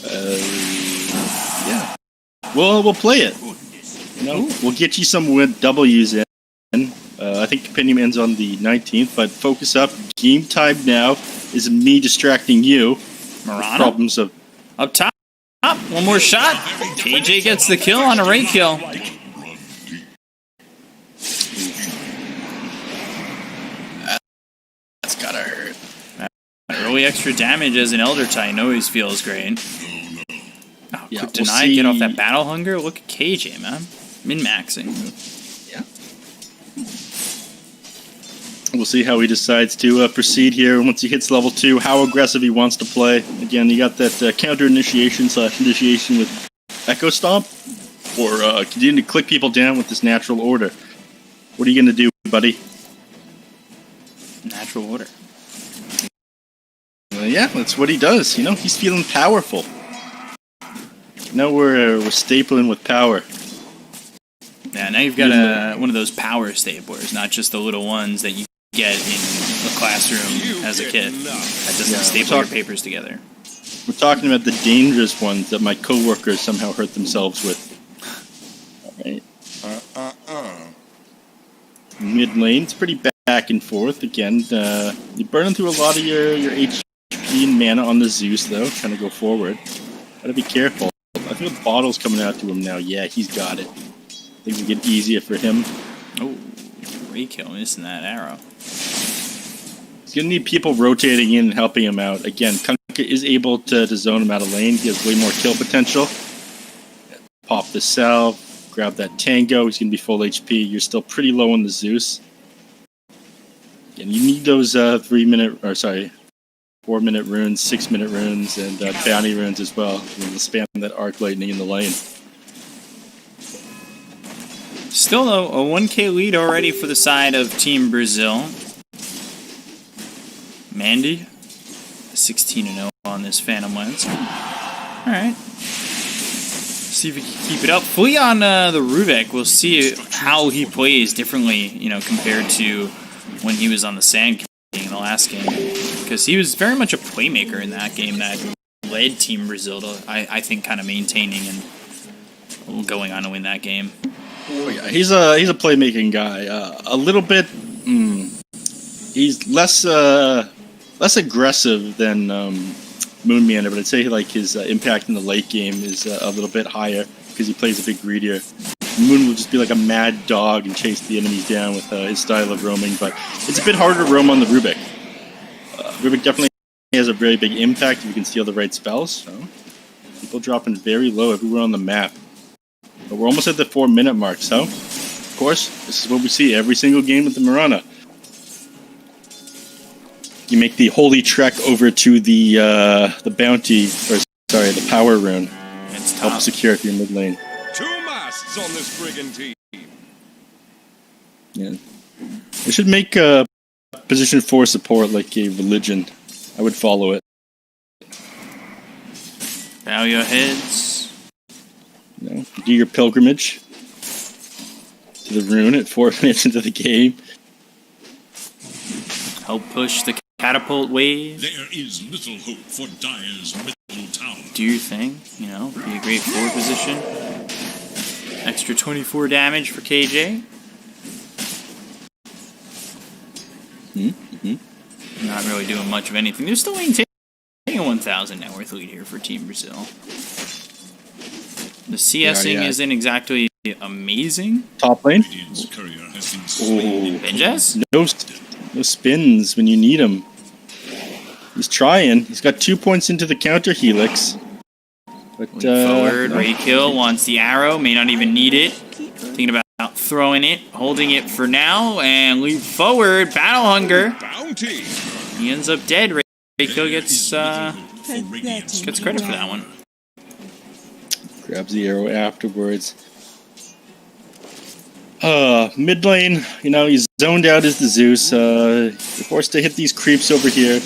Yeah. We'll play it. You know, we'll get you some W's in. I think Compendium ends on the 19th, but focus up. Game time now is me distracting you. Marana? Problems of up top. One more shot. KJ gets the kill on a raid kill. That's gotta hurt. Early extra damage as an Elder Titan always feels great. Oh, Yeah, quick we'll deny, see. get off that battle hunger. Look at KJ, man. Min-maxing. Yeah. We'll see how he decides to proceed here once he hits level 2, how aggressive he wants to play. Again, you got that counter initiation with Echo Stomp, or continue to click people down with this natural order. What are you going to do, buddy? Natural order. Yeah, that's what he does. You know, he's feeling powerful. Now we're stapling with power. Yeah, now you've got one of those power staplers, not just the little ones that you get in the classroom as a kid. That doesn't staple your papers together. We're talking about the dangerous ones that my coworkers somehow hurt themselves with. Alright. Mid lane, it's pretty back and forth. Again, you're burning through a lot of your HP and mana on the Zeus, though. Trying to go forward. Gotta be careful. I think the bottle's coming out to him now. Yeah, he's got it. Things will get easier for him. Oh, re-kill, missing that arrow. He's going to need people rotating in and helping him out. Again, Kunkka is able to zone him out of lane. He has way more kill potential. Pop the cell, grab that Tango. He's going to be full HP. You're still pretty low on the Zeus. Again, you need those 4-minute runes, 6-minute runes, and bounty runes as well. You know, spam that arc lightning in the lane. Still, though, a 1K lead already for the side of Team Brazil. Mandy, 16-0 on this Phantom Lens. Alright. See if we can keep it up. Fully on the Rubik, we'll see how he plays differently, you know, compared to when he was on the Sand King in the last game. Because he was very much a playmaker in that game that led Team Brazil to, I think, kind of maintaining and going on to win that game. Oh yeah, he's a playmaking guy. A little bit. He's less aggressive than Moonmander, but I'd say like his impact in the late game is a little bit higher because he plays a bit greedier. Moon will just be like a mad dog and chase the enemies down with his style of roaming, but it's a bit harder to roam on the Rubik. Rubik definitely has a very big impact if you can steal the right spells. So people dropping very low everywhere on the map. But we're almost at the 4-minute mark, so of course, this is what we see every single game with the Marana. You make the holy trek over to the bounty, or sorry, the power rune. It's help secure if you're mid lane. 2 masts on this brigand team. Yeah, they should make position 4 support like a religion. I would follow it. Bow your heads. You know, do your pilgrimage to the rune at 4 minutes into the game. Help push the catapult wave. There is little hope for Dire's middle tower. Do your thing, you know, be a great forward position. Extra 24 damage for KJ. Not really doing much of anything. They're still maintaining a 1,000 net worth lead here for Team Brazil. The CSing isn't exactly amazing. Top lane. Radiant's courier has been slain. Benjaz? No spins when you need him. He's trying. He's got 2 points into the counter helix. But forward, raid kill, wants the arrow, may not even need it. Thinking about throwing it, holding it for now, and leap forward, battle hunger. Bounty. He ends up dead. Raid kill gets credit for that one. Grabs the arrow afterwards. Mid lane, you know, he's zoned out as the Zeus. You're forced to hit these creeps over here.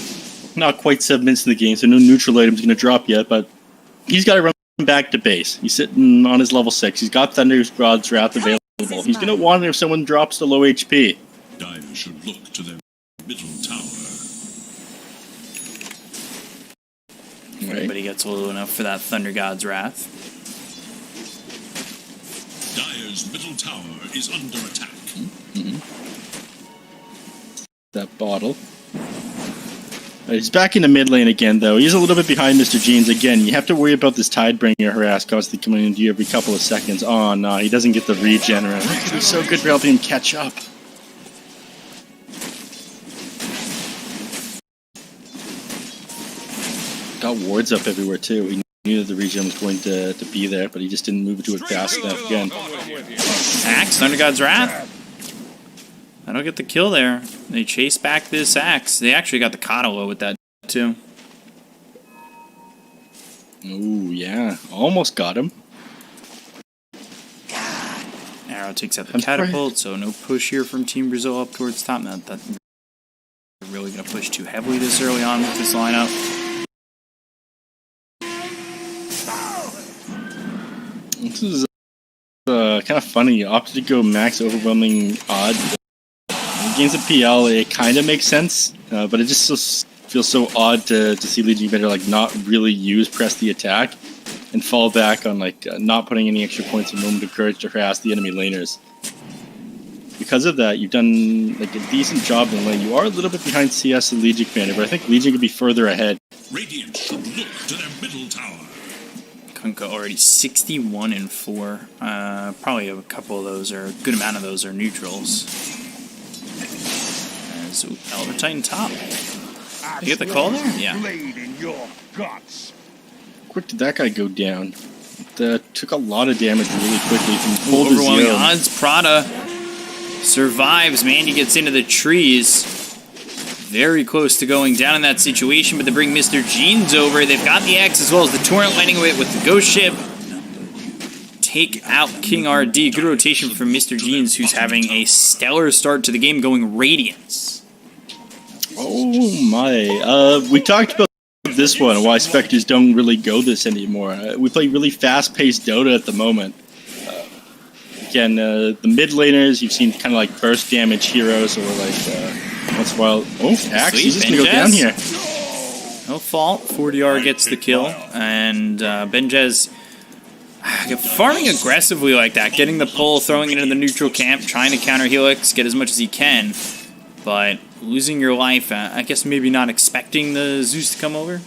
Not quite 7 minutes in the game, so no neutral item's going to drop yet, but he's got to run back to base. He's sitting on his level 6. He's got Thunder's God's Wrath available. He's going to want it if someone drops to low HP. Dire should look to their middle tower. If anybody gets low enough for that Thunder God's Wrath. Dire's middle tower is under attack. That bottle. He's back in the mid lane again, though. He's a little bit behind Mr. Jeans again. You have to worry about this Tidebringer harass constantly coming into you every couple of seconds. Oh, no, he doesn't get the regenerate. It's so good for helping him catch up. Got wards up everywhere, too. He knew that the regen was going to be there, but he just didn't move to it fast enough again. Axe, Thunder God's Wrath. I don't get the kill there. They chase back this Axe. They actually got the Katalo with that, too. Ooh, yeah. Almost got him. Arrow takes out the catapult, so no push here from Team Brazil up towards top. Not that they're really going to push too heavily this early on with this lineup. This is kind of funny. You opted to go max overwhelming odd. Against the PL, it kind of makes sense, but it just feels so odd to see Legion Commander like not really press the attack and fall back on like not putting any extra points of moment of courage to harass the enemy laners. Because of that, you've done like a decent job in the lane. You are a little bit behind CS and Legion Commander, but I think Legion could be further ahead. Radiant should look to their middle tower. Kunkka already 61 and 4. Probably a couple of those, or a good amount of those, are neutrals. As Elder Titan top. You get the call there? Yeah. Quick did that guy go down? Took a lot of damage really quickly from pulled his overwhelming Yo. odds. Prada survives. Mandy gets into the trees. Very close to going down in that situation, but they bring Mr. Jeans over. They've got the X as well as the Torrent lighting away with the Ghost Ship. Take out King RD. Good rotation from Mr. Jeans, who's having a stellar start to the game, going Radiance. Oh my. We talked about this one and why Spectres don't really go this anymore. We play really fast-paced Dota at the moment. Again, the mid laners, you've seen kind of like burst damage heroes or like once in a while. Oh, Axe, he's just going to go down here. No fault. 40R gets the kill, and Benjez farming aggressively like that, getting the pull, throwing it into the neutral camp, trying to counter Helix, get as much as he can, but losing your life, I guess maybe not expecting the Zeus to come over?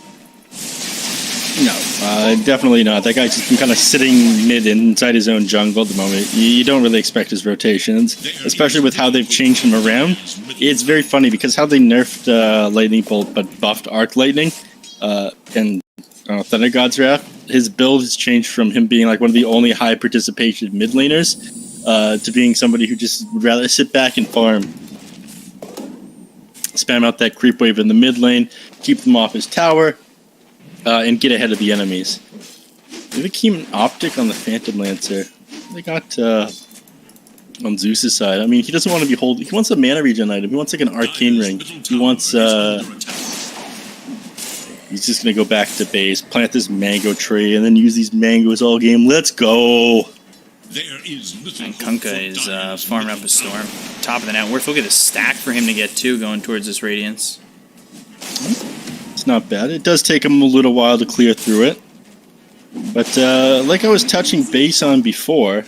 No, definitely not. That guy's just been kind of sitting mid inside his own jungle at the moment. You don't really expect his rotations, especially with how they've changed him around. It's very funny because how they nerfed Lightning Bolt but buffed Arc Lightning and Thunder God's Wrath, his build has changed from him being like one of the only high participation mid laners to being somebody who just would rather sit back and farm. Spam out that creep wave in the mid lane, keep them off his tower, and get ahead of the enemies. They keep an optic on the Phantom Lancer. They got on Zeus's side. I mean, he doesn't want to be holding. He wants a mana regen item. He wants like an arcane ring. He wants. He's just gonna go back to base, plant this mango tree, and then use these mangoes all game. Let's go. And Kunkka is farming up a storm. Top of the net worth. Look at the stack for him to get to going towards this Radiance. It's not bad. It does take him a little while to clear through it. But like I was touching base on before,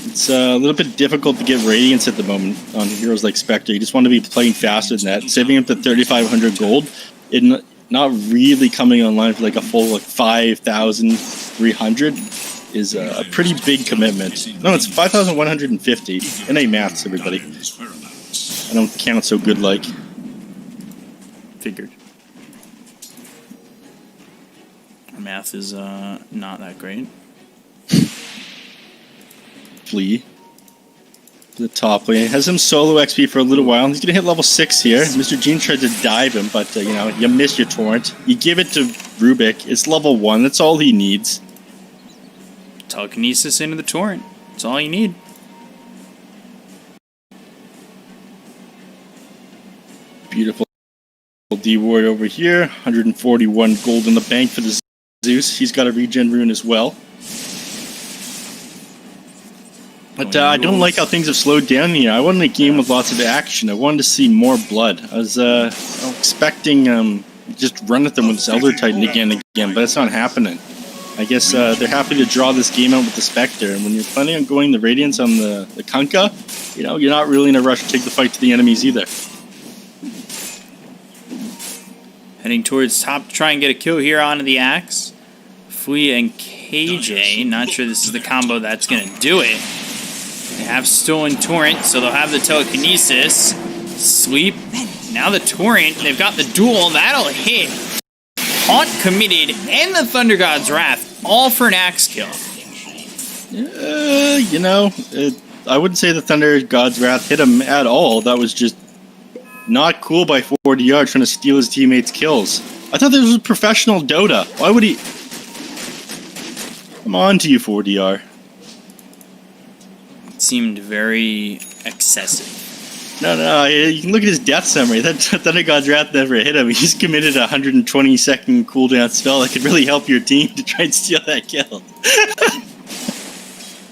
it's a little bit difficult to get Radiance at the moment on heroes like Spectre. You just want to be playing faster than that. Saving up to 3,500 gold, and not really coming online for like a full like 5,300 is a pretty big commitment. No, it's 5,150. NA maths, everybody. I don't count so good like. Figured. Our math is not that great. Flea. The top lane. Has him solo XP for a little while. He's going to hit level 6 here. Mr. Jean tried to dive him, but you know, you miss your torrent. You give it to Rubik. It's level 1. That's all he needs. Telekinesis into the torrent. That's all you need. Beautiful D-ward over here. 141 gold in the bank for the Zeus. He's got a regen rune as well. But I don't like how things have slowed down here. I wanted a game with lots of action. I wanted to see more blood. I was expecting just run at them with this Elder Titan again and again, but it's not happening. I guess they're happy to draw this game out with the Spectre, and when you're planning on going the Radiance on the Kunkka, you know, you're not really in a rush to take the fight to the enemies either. Heading towards top to try and get a kill here onto the Axe. Flea and KJ, not sure this is the combo that's going to do it. They have stolen Torrent, so they'll have the Telekinesis. Sleep. Now the Torrent, they've got the duel, that'll hit. Haunt committed, and the Thunder God's Wrath, all for an Axe kill. You know, I wouldn't say the Thunder God's Wrath hit him at all. That was just not cool by 4DR trying to steal his teammates' kills. I thought this was professional Dota. Why would he... Come on to you, 4DR. It seemed very excessive. No, you can look at his death summary. That Thunder God's Wrath never hit him. He's committed a 120-second cooldown spell that could really help your team to try and steal that kill.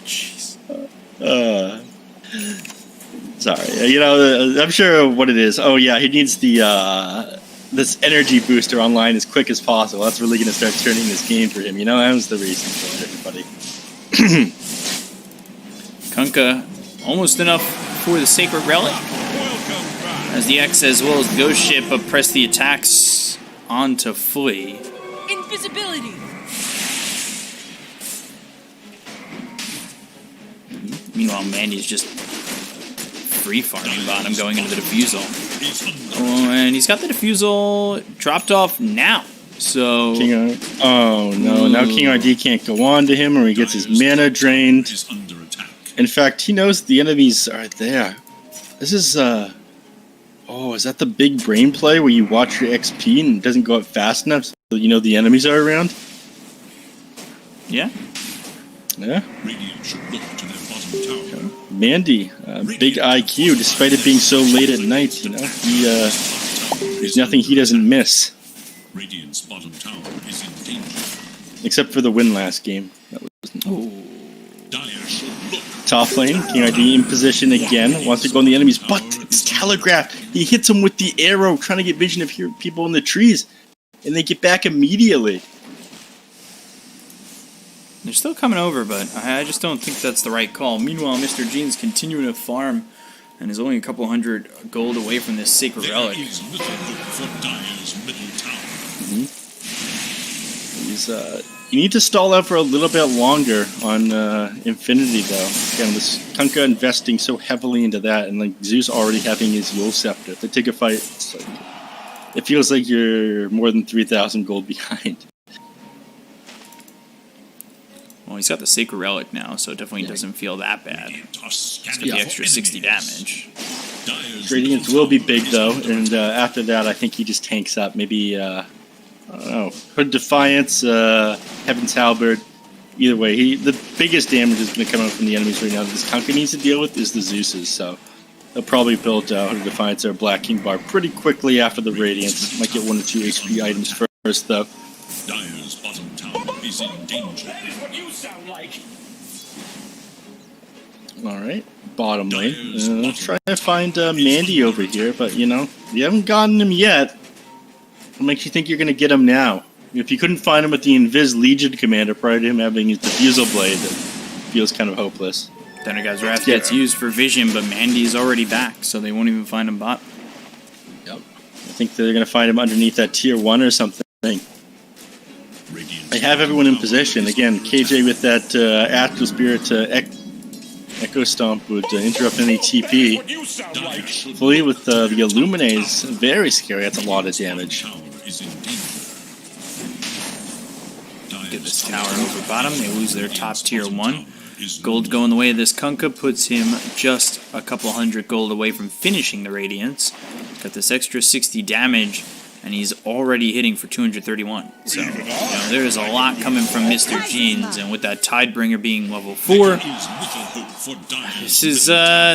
Jeez. Sorry. You know, I'm sure what it is. Oh, yeah, he needs the this energy booster online as quick as possible. That's really going to start turning this game for him. You know, that was the reason for it, everybody. Kunkka, almost enough for the Sacred Relic. As the X as well as the Ghost Ship press the attacks onto Flea. Invisibility. Meanwhile, Mandy's just free farming bottom, going into the Diffusal. Oh, and he's got the Diffusal dropped off now. So Oh no! Now King RD can't go on to him, or he gets his mana drained. In fact, he knows the enemies are there. This is oh, is that the big brain play where you watch your XP and it doesn't go up fast enough, so you know the enemies are around? Yeah. Yeah. Radiant should look to their bottom tower. Mandy, big IQ, despite it being so late at night. You know, there's nothing he doesn't miss. Radiant's bottom tower is in danger. Except for the win last game. That was Dire should look. top lane. King ID in position again. Wants to go on the enemies, but it's telegraphed. He hits him with the arrow, trying to get vision of people in the trees, and they get back immediately. They're still coming over, but I just don't think that's the right call. Meanwhile, Mr. Gene's continuing to farm and is only a couple hundred gold away from this Sacred Relic. There is little hope for Dire's middle tower. He's you need to stall out for a little bit longer on Infinity, though. Again, this Kunkka investing so heavily into that, and like Zeus already having his Yule Scepter. If they take a fight, it's like, it feels like you're more than 3,000 gold behind. Well, he's got the Sacred Relic now, so it definitely doesn't feel that bad. He's got the extra 60 damage. Radiance will be big, though, and after that, I think he just tanks up. Maybe, I don't know, Hood Defiance, Heaven's Halberd. Either way, the biggest damage is going to come out from the enemies right now that this Kunkka needs to deal with is the Zeuses, so they'll probably build Hood Defiance or Black King Bar pretty quickly after the Radiance. Might get 1 or 2 HP items first, though. Dire's bottom tower is in danger. Alright, bottom lane. Let's try to find Mandy over here, but you know, you haven't gotten him yet. What makes you think you're going to get him now? If you couldn't find him with the Invis Legion commander prior to him having his Diffusal Blade, it feels kind of hopeless. Thunder God's Wrath gets used for vision, but Mandy's already back, so they won't even find him bot. Yep. I think they're going to find him underneath that tier 1 or something. I have everyone in position. Again, KJ with that Astral Spirit Echo Stomp would interrupt any TP. Fully with the Illuminates, very scary. That's a lot of damage. Get this tower over bottom. They lose their top tier 1. Gold going the way of this Kunkka puts him just a couple hundred gold away from finishing the Radiance. Got this extra 60 damage, and he's already hitting for 231. So, you know, there is a lot coming from Mr. Jeans, and with that Tidebringer being level 4, this is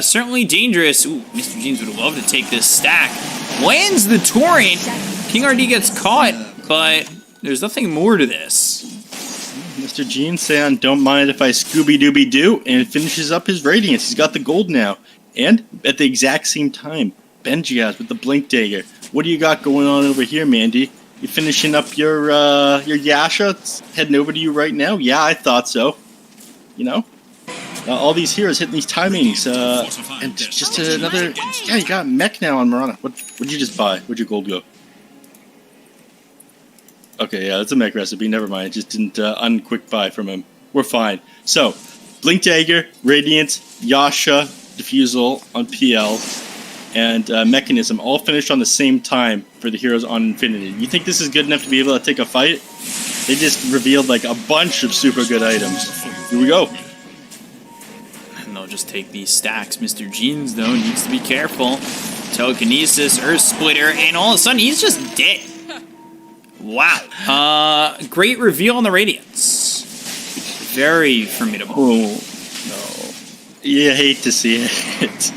certainly dangerous. Ooh, Mr. Jeans would love to take this stack. Lands the Torrent. King RD gets caught, but there's nothing more to this. Mr. Jeans saying, don't mind if I Scooby-Dooby-Doo, and finishes up his Radiance. He's got the gold now. And at the exact same time, Benji has with the Blink Dagger. What do you got going on over here, Mandy? You finishing up your Yasha? It's heading over to you right now. Yeah, I thought so. You know, all these heroes hitting these timings, and just another. Yeah, you got mech now on Marana. What'd you just buy? Where'd your gold go? Okay, yeah, that's a mech recipe. Never mind. It just didn't unquick buy from him. We're fine. So, Blink Dagger, Radiant, Yasha, Diffusal on PL, and Mechanism all finished on the same time for the heroes on Infinity. You think this is good enough to be able to take a fight? They just revealed like a bunch of super good items. Here we go. And they'll just take these stacks. Mr. Jeans, though, needs to be careful. Telekinesis, Earth Splitter, and all of a sudden he's just dead. Wow. Great reveal on the Radiance. Very formidable. Oh, no. You hate to see it.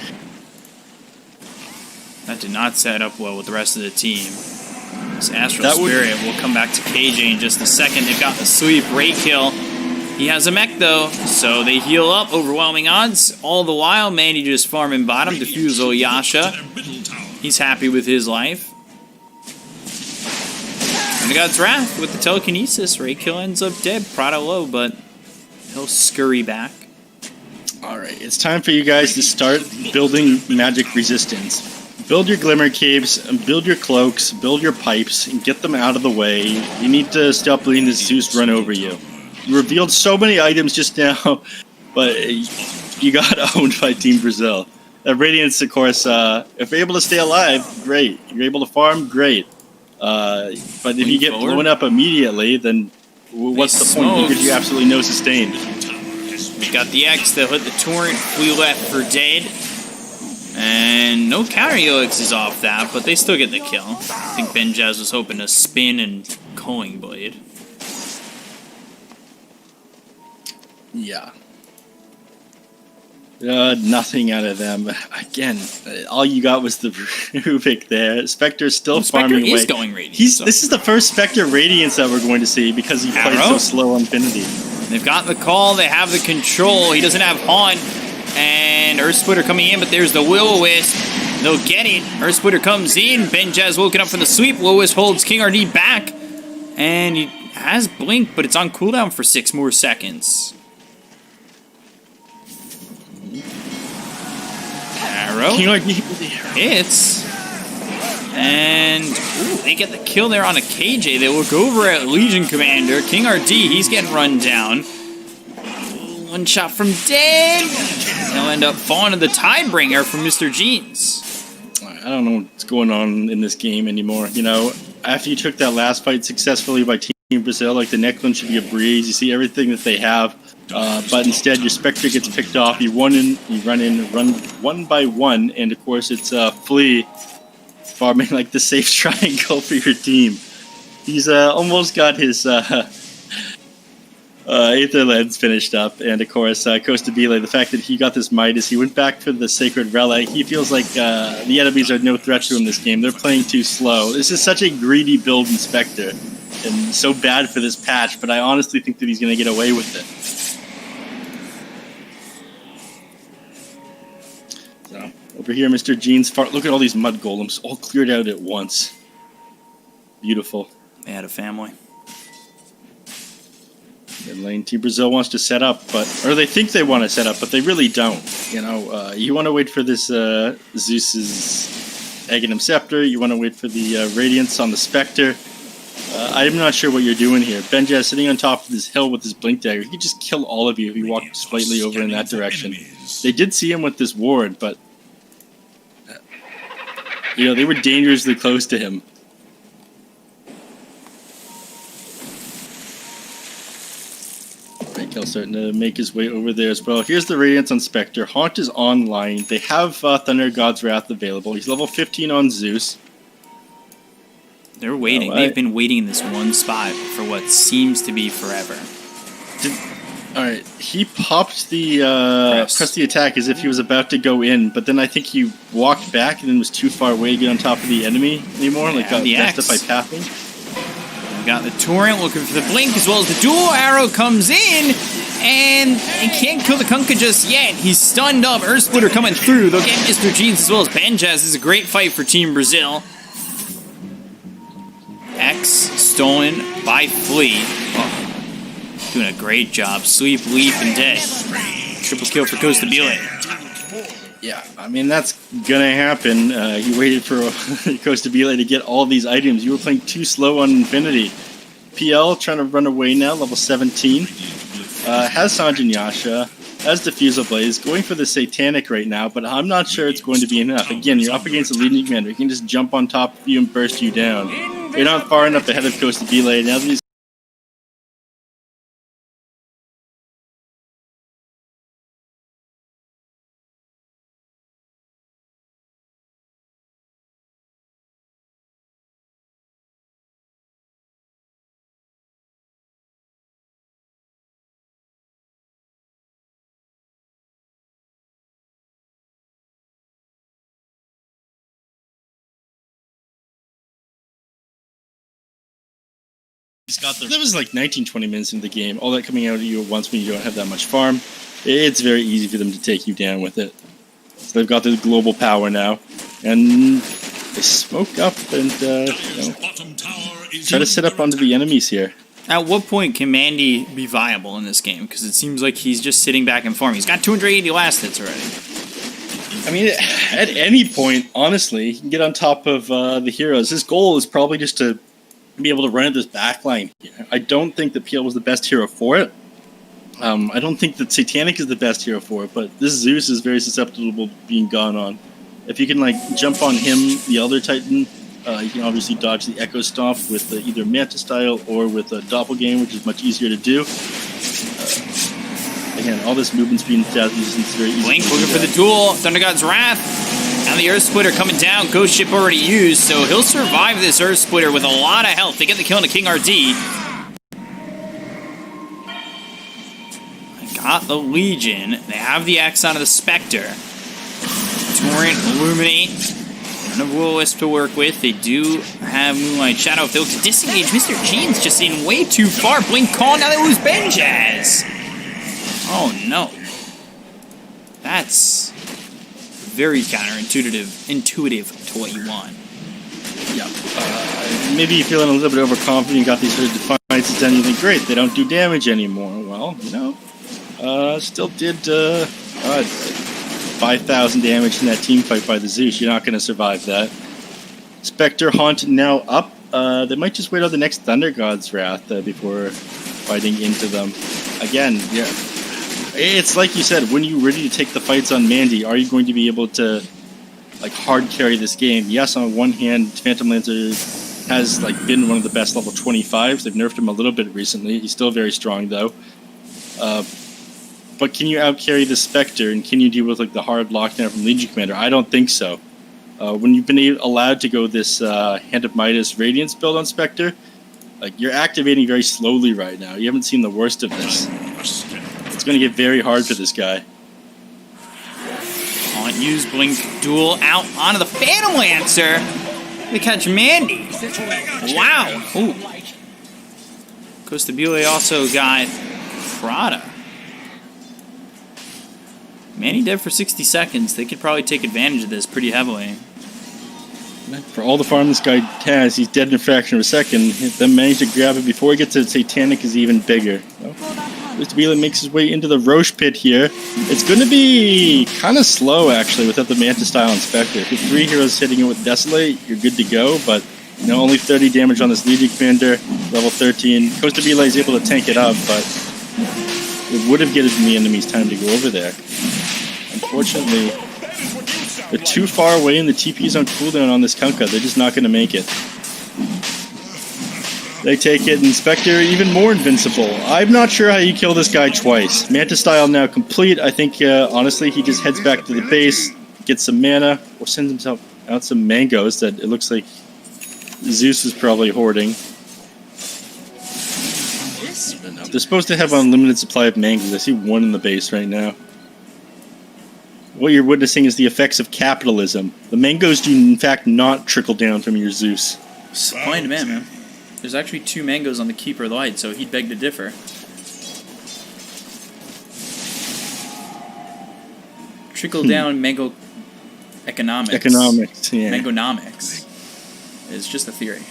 That did not set up well with the rest of the team. This Astral Spirit will come back to KJ in just a second. They've got the sweep, Ray kill. He has a mech, though, so they heal up. Overwhelming odds. All the while, Mandy just farming bottom. Diffusal Yasha. He's happy with his life. And the God's Wrath with the telekinesis. Ray kill ends up dead. Prada low, but he'll scurry back. Alright, it's time for you guys to start building magic resistance. Build your Glimmer Caves, build your cloaks, build your pipes, and get them out of the way. You need to stop letting the Zeus run over you. You revealed so many items just now, but you got owned by Team Brazil. Radiance, of course, if you're able to stay alive, great. You're able to farm, great. But if you get blown up immediately, then what's the point? Because you absolutely no sustain. We got the X that hit the torrent, flew left for dead. And no counter Helix is off that, but they still get the kill. I think Benjaz was hoping to spin and Culling Blade. Yeah. Nothing out of them. Again, all you got was the Rubik there. Spectre's still farming away. Spectre is going Radiance. This is the first Spectre Radiance that we're going to see because he plays so slow on Infinity. They've got the call, they have the control. He doesn't have Haunt. And Earth Splitter coming in, but there's the Will-O-Wisp. They'll get it. Earth Splitter comes in. Benjaz woken up from the sweep. Will-O-Wisp holds King RD back. And he has Blink, but it's on cooldown for 6 more seconds. Arrow. King RD hits. And they get the kill there on a KJ. They look over at Legion Commander. King RD, he's getting run down. One shot from dead. They'll end up falling to the Tidebringer from Mr. Jeans. I don't know what's going on in this game anymore. You know, after you took that last fight successfully by Team Brazil, like the Necklin should be a breeze. You see everything that they have, but instead your Spectre gets picked off. You run one by one, and of course it's Flea farming like the safe triangle for your team. He's almost got his Aether Lens finished up, and of course Costabile, the fact that he got this Midas, he went back for the Sacred Relic. He feels like the enemies are no threat to him this game. They're playing too slow. This is such a greedy build in Spectre, and so bad for this patch, but I honestly think that he's going to get away with it. So, over here, Mr. Jeans, look at all these mud golems, all cleared out at once. Beautiful. They had a family. Mid lane, Team Brazil wants to set up, or they think they want to set up, but they really don't. You know, you want to wait for this Zeus's Aghanim Scepter. You want to wait for the Radiance on the Spectre. I'm not sure what you're doing here. Benjaz sitting on top of this hill with his Blink Dagger. He could just kill all of you if he walked slightly over in that direction. They did see him with this ward, but you know, they were dangerously close to him. He'll starting to make his way over there as well. Here's the Radiance on Spectre. Haunt is online. They have Thunder God's Wrath available. He's level 15 on Zeus. They're waiting. They've been waiting in this one spot for what seems to be forever. Alright, he popped the press the attack as if he was about to go in, but then I think he walked back and then was too far away to get on top of the enemy anymore. Like got messed up by pathing. We got the Torrent looking for the Blink as well as the dual arrow comes in, and he can't kill the Kunkka just yet. He's stunned up. Earth Splitter coming through. They'll get Mr. Jeans as well as Benjaz. This is a great fight for Team Brazil. X stolen by Flea. Oh, doing a great job. Sleep, leap, and dead. Triple kill for Costa Bile. Yeah, I mean, that's gonna happen. You waited for Costa Bile to get all these items. You were playing too slow on Infinity. PL trying to run away now, level 17. Has Sanjin Yasha, has Diffusal Blaze, going for the Satanic right now, but I'm not sure it's going to be enough. Again, you're up against a Legion Commander. He can just jump on top of you and burst you down. You're not far enough ahead of Costa Bile. Now that he's got that was like 19, 20 minutes into the game. All that coming out of you at once when you don't have that much farm. It's very easy for them to take you down with it. So they've got the global power now. And they smoke up and try to set up onto the enemies here. At what point can Mandy be viable in this game? Because it seems like he's just sitting back and farming. He's got 280 last hits already. I mean, at any point, honestly, he can get on top of the heroes. His goal is probably just to be able to run at this backline here. I don't think that PL was the best hero for it. I don't think that Satanic is the best hero for it, but this Zeus is very susceptible to being gone on. If you can like jump on him, the Elder Titan, you can obviously dodge the Echo Stomp with either Manta Style or with a Doppelganger, which is much easier to do. Again, all this movement speed and stats is very easy. Blink looking for the duel. Thunder God's Wrath. Now the Earth Splitter coming down. Ghost Ship already used, so he'll survive this Earth Splitter with a lot of health. They get the kill on the King RD. Got the Legion. They have the X onto the Spectre. Torrent, Illuminate. None of Will-O-Wisp to work with. They do have Moonlight Shadow. If they look to disengage, Mr. Gene's just in way too far. Blink call. Now they lose Benjaz. Oh no. That's very intuitive to what you want. Yeah. Maybe you're feeling a little bit overconfident. You got these sort of Defiances done. You think, great, they don't do damage anymore. Well, you know, still did 5,000 damage in that team fight by the Zeus. You're not going to survive that. Spectre Haunt now up. They might just wait on the next Thunder God's Wrath before fighting into them. Again, yeah. It's like you said, when you're ready to take the fights on Mandy, are you going to be able to like hard carry this game? Yes, on one hand, Phantom Lancer has like been one of the best level 25s. They've nerfed him a little bit recently. He's still very strong though. But can you outcarry the Spectre, and can you deal with like the hard lockdown from Legion Commander? I don't think so. When you've been allowed to go this Hand of Midas Radiance build on Spectre, like you're activating very slowly right now. You haven't seen the worst of this. It's going to get very hard for this guy. On use Blink duel out onto the Phantom Lancer. They catch Mandy. Wow. Ooh. Costa Bile also got Prada. Mandy dead for 60 seconds. They could probably take advantage of this pretty heavily. For all the farm this guy has, he's dead in a fraction of a second. Them managed to grab it before he gets to Satanic is even bigger. Costa Bile makes his way into the Roche pit here. It's going to be kind of slow, actually, without the Manta Style and Spectre. If 3 heroes hitting it with Desolate, you're good to go, but you know, only 30 damage on this Legion Commander, level 13. Costa Bile is able to tank it up, but it would have given the enemies time to go over there. Unfortunately, they're too far away and the TP's on cooldown on this Kunkka. They're just not going to make it. They take it, and Spectre even more invincible. I'm not sure how you kill this guy twice. Manta Style now complete. I think, honestly, he just heads back to the base, gets some mana, or sends himself out some mangoes that it looks like Zeus is probably hoarding. They're supposed to have an unlimited supply of mangoes. I see one in the base right now. What you're witnessing is the effects of capitalism. The mangoes do, in fact, not trickle down from your Zeus. Supply and demand, man. There's actually 2 mangoes on the Keeper Light, so he'd beg to differ. Trickle down mango economics. Economics, yeah. Mangonomics. It's just a theory.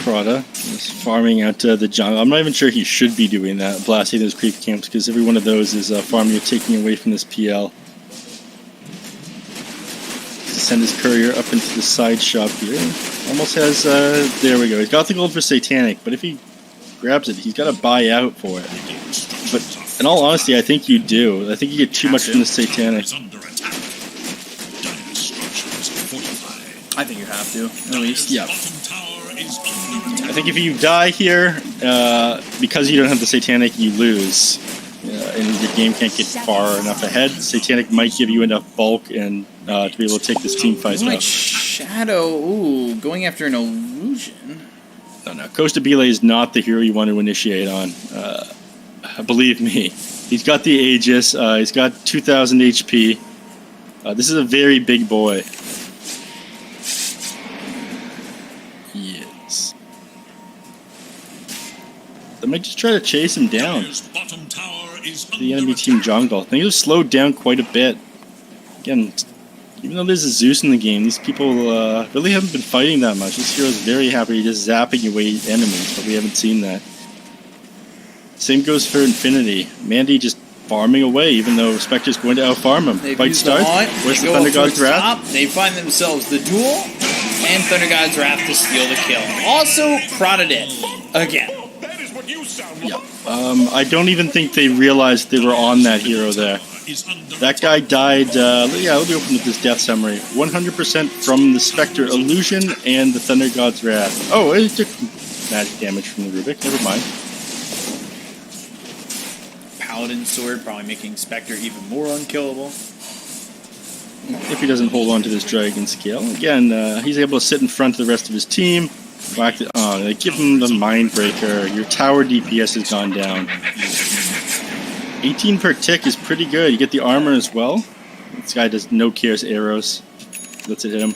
Prada is farming out the jungle. I'm not even sure he should be doing that, blasting those creep camps, because every one of those is farming or taking away from this PL. To send his courier up into the side shop here. Almost has, there we go. He's got the gold for Satanic, but if he grabs it, he's got to buy out for it. But in all honesty, I think you do. I think you get too much from the Satanic. I think you have to, at least. Yeah. I think if you die here, because you don't have the Satanic, you lose. And your game can't get far enough ahead. Satanic might give you enough bulk and to be able to take this team fight Like up. Shadow, ooh, going after an illusion. No. Costa Bile is not the hero you want to initiate on. Believe me. He's got the Aegis. He's got 2,000 HP. This is a very big boy. Yes. They might just try to chase him down. The enemy team jungle. Things have slowed down quite a bit. Again, even though there's a Zeus in the game, these people really haven't been fighting that much. This hero's very happy just zapping away enemies, but we haven't seen that. Same goes for Infinity. Mandy just farming away, even though Spectre's going to out-farm him. They've Fight used starts. the haunt, Where's they the go Thunder up towards God's Wrath? top, they find themselves the duel, and Thunder God's Wrath to steal the kill. Also, Prada dead. Again. Yeah. I don't even think they realized they were on that hero there. That guy died, let me open up this death summary. 100% from the Spectre Illusion and the Thunder God's Wrath. Oh, it took magic damage from the Rubik, never mind. Paladin Sword probably making Spectre even more unkillable. If he doesn't hold on to this Dragon Scale. Again, he's able to sit in front of the rest of his team. Whack the, they give him the Mindbreaker. Your tower DPS has gone down. 18 per tick is pretty good. You get the armor as well. This guy does no cares arrows. Let's hit him.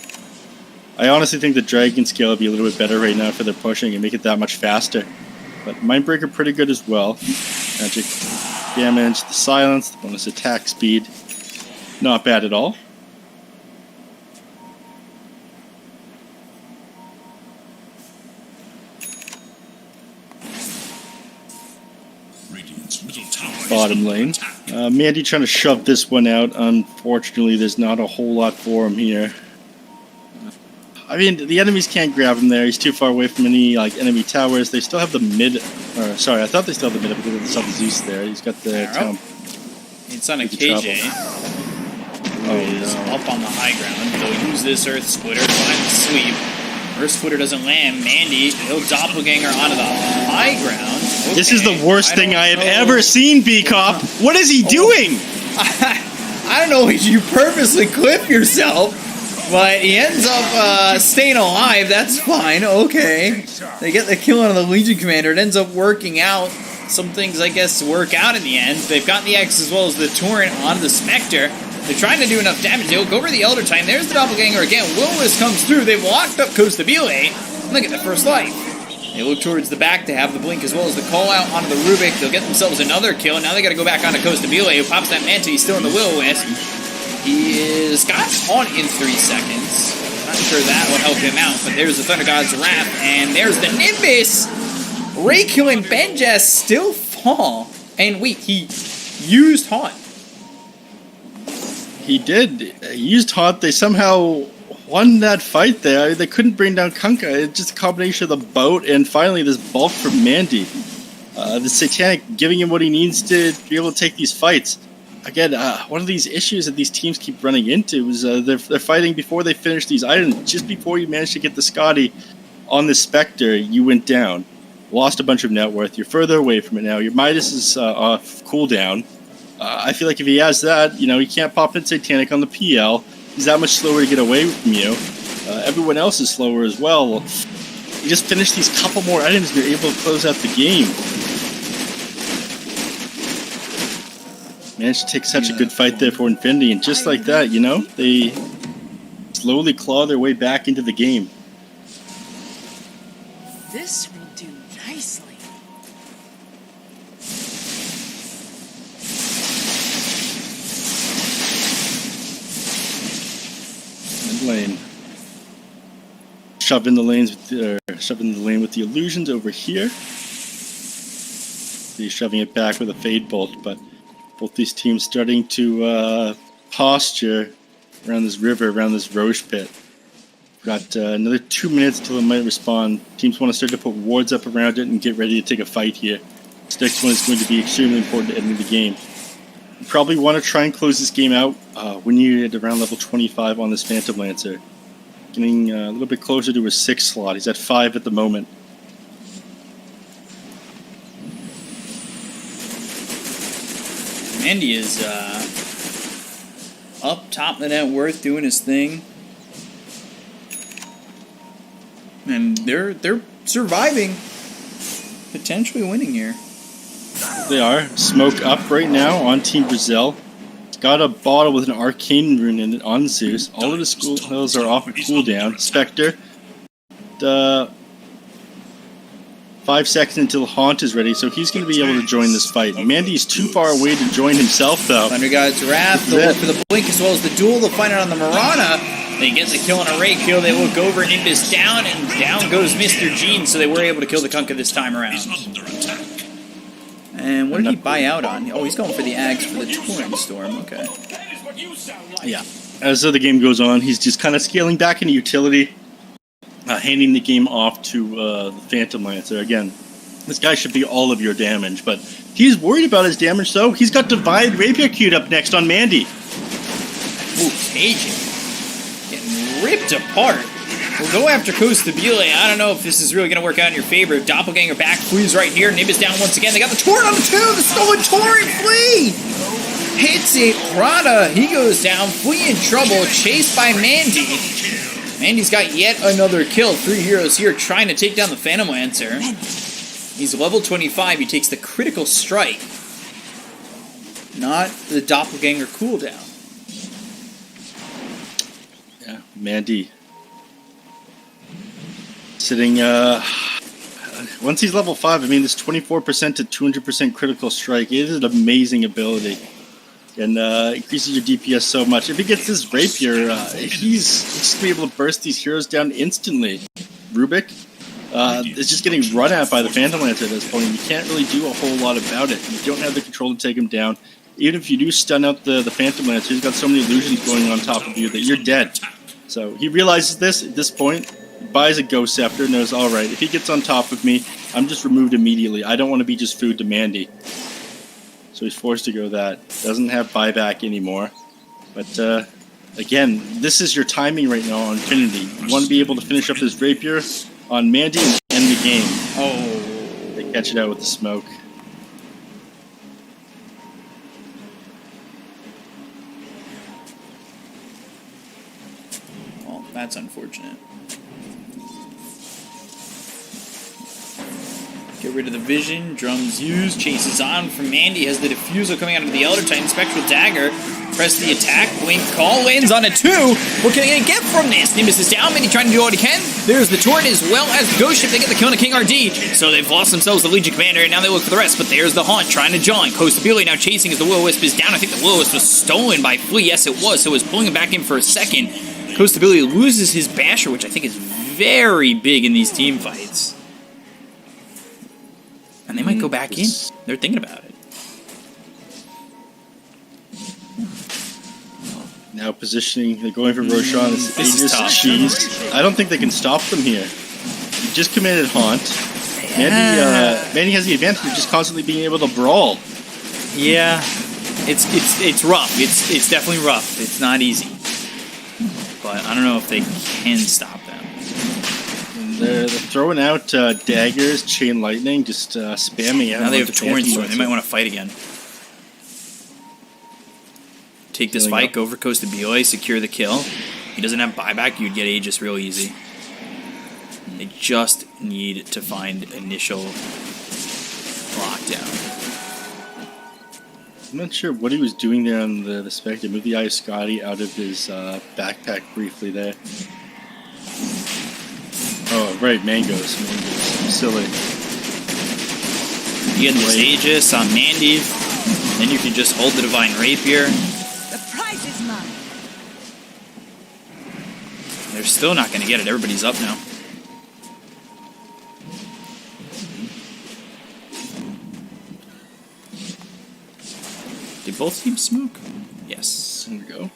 I honestly think the Dragon Scale would be a little bit better right now for their pushing and make it that much faster. But Mindbreaker pretty good as well. Magic damage, the silence, the bonus attack speed. Not bad at all. Bottom lane. Mandy trying to shove this one out. Unfortunately, there's not a whole lot for him here. I mean, the enemies can't grab him there. He's too far away from any enemy towers. They still have the mid. Sorry, I thought they still have the mid because they still have the Zeus there. He's got the town. It's on a KJ. Who's up on the high ground. They'll use this Earth Splitter, find the sweep. Earth Splitter doesn't land. Mandy, he'll doppelganger onto the high ground. Okay. This is the worst thing I have ever seen, B-Cop. What is he doing? I don't know if you purposely clip yourself, but he ends up staying alive. That's fine. Okay. They get the kill on the Legion Commander. It ends up working out. Some things, I guess, work out in the end. They've got the X as well as the Torrent on the Spectre. They're trying to do enough damage. They'll go over the Elder Titan. There's the Doppelganger again. Will-O-Wisp comes through. They've locked up Costa Bile. Look at the first life. They look towards the back to have the blink as well as the call out onto the Rubik. They'll get themselves another kill. Now they got to go back onto Costa Bile, who pops that Manta. He's still in the Will-O-Wisp. He is got on in 3 seconds. Not sure that will help him out, but there's the Thunder God's Wrath, and there's the Nimbus. Raykill and Benjas still fall. And wait, he used Haunt. He did. He used Haunt. They somehow won that fight there. They couldn't bring down Kunkka. It's just a combination of the boat and finally this bulk from Mandy. The Satanic giving him what he needs to be able to take these fights. Again, one of these issues that these teams keep running into is they're fighting before they finish these items. Just before you manage to get the Scotty on the Spectre, you went down. Lost a bunch of net worth. You're further away from it now. Your Midas is off cooldown. I feel like if he has that, he can't pop in Satanic on the PL. He's that much slower to get away from you. Everyone else is slower as well. You just finish these couple more items and you're able to close out the game. Managed to take such a good fight there for Infinity, and just like that, they slowly claw their way back into the game. This will do nicely. Mid lane. shove in the lane with the illusions over here. He's shoving it back with a fade bolt, but both these teams starting to posture around this river, around this Roche pit. Got another 2 minutes till it might respawn. Teams want to start to put wards up around it and get ready to take a fight here. This next one is going to be extremely important to end the game. You probably want to try and close this game out when you're at around level 25 on this Phantom Lancer. Getting a little bit closer to his 6 slot. He's at 5 at the moment. Andy is up top of the net worth doing his thing. And they're surviving. Potentially winning here. They are. Smoke up right now on Team Brazil. It's got a bottle with an arcane rune in it on Zeus. All of the skills are off of cooldown. Spectre. 5 seconds until Haunt is ready, so he's going to be able to join this fight. Mandy's too far away to join himself, though. Thunder God's Wrath, they'll look for the Blink as well as the Duel. They'll find it on the Marana. They get the kill on a Ray kill. They look over, Nimbus down, and down goes Mr. Gene, so they were able to kill the Kunkka this time around. And what did he buy out on? Oh, he's going for the Ags for the Torrent Storm. Okay. Yeah. As the game goes on, he's just kind of scaling back into utility, handing the game off to the Phantom Lancer. Again, this guy should be all of your damage, but he's worried about his damage, so he's got Divide Rapier queued up next on Mandy. Ooh, Cajun. Getting ripped apart. We'll go after Costabile. I don't know if this is really going to work out in your favor. Doppelganger back. Flea's right here. Nimbus down once again. They got the Torrent on the 2. The stolen Torrent. Flea hits it. Rada, he goes down. Flea in trouble. Chased by Mandy. Mandy's got yet another kill. 3 heroes here trying to take down the Phantom Lancer. He's level 25. He takes the critical strike. Not the Doppelganger cooldown. Yeah, Mandy. Sitting, once he's level 5, I mean, this 24% to 200% critical strike, it is an amazing ability. And increases your DPS so much. If he gets this Rapier, he's just going to be able to burst these heroes down instantly. Rubik is just getting run at by the Phantom Lancer at this point. You can't really do a whole lot about it. You don't have the control to take him down. Even if you do stun out the Phantom Lancer, he's got so many illusions going on top of you that you're dead. So he realizes this at this point. Buys a Ghost Scepter, knows, alright, if he gets on top of me, I'm just removed immediately. I don't want to be just food to Mandy. So he's forced to go that. Doesn't have buyback anymore. But, again, this is your timing right now on Infinity. You want to be able to finish up this Rapier on Mandy and end the game. Oh, they catch it out with the smoke. Well, that's unfortunate. Get rid of the vision. Drums used. Chases on from Mandy. Has the diffusal coming out of the Elder Titan. Spectral Dagger. Press the attack. Blink call. Lands on a 2. What can they get from this? Nimbus is down. Mandy trying to do what he can. There's the Torrent as well as the Ghost Ship. They get the kill on the King RD. So they've lost themselves the Legion Commander. And now they look for the rest. But there's the Haunt trying to join. Costabile now chasing as the Will-O-Wisp is down. I think the Will-O-Wisp was stolen by Flea. Yes, it was. So it was pulling him back in for a second. Costabile loses his Basher, which I think is very big in these team fights. And they might go back in. They're thinking about it. Now positioning, they're going for Roshan. This is tough. Cheese. I don't think they can stop them here. You just committed Haunt. Mandy has the advantage of just constantly being able to brawl. Yeah, it's rough. It's definitely rough. It's not easy. But I don't know if they can stop them. They're throwing out daggers, chain lightning, just spamming out. Now they have Torrent Storm. They might want to fight again. Take this fight, go for Costabile, secure the kill. He doesn't have buyback, you'd get Aegis real easy. They just need to find initial lockdown. I'm not sure what he was doing there on the Spectre. Moved the Eye of Scotty out of his backpack briefly there. Oh, right, mangoes. Silly. You get this Aegis on Mandy, then you can just hold the Divine Rapier. The prize is mine. They're still not going to get it. Everybody's up now. Did both teams smoke? Yes. There we go.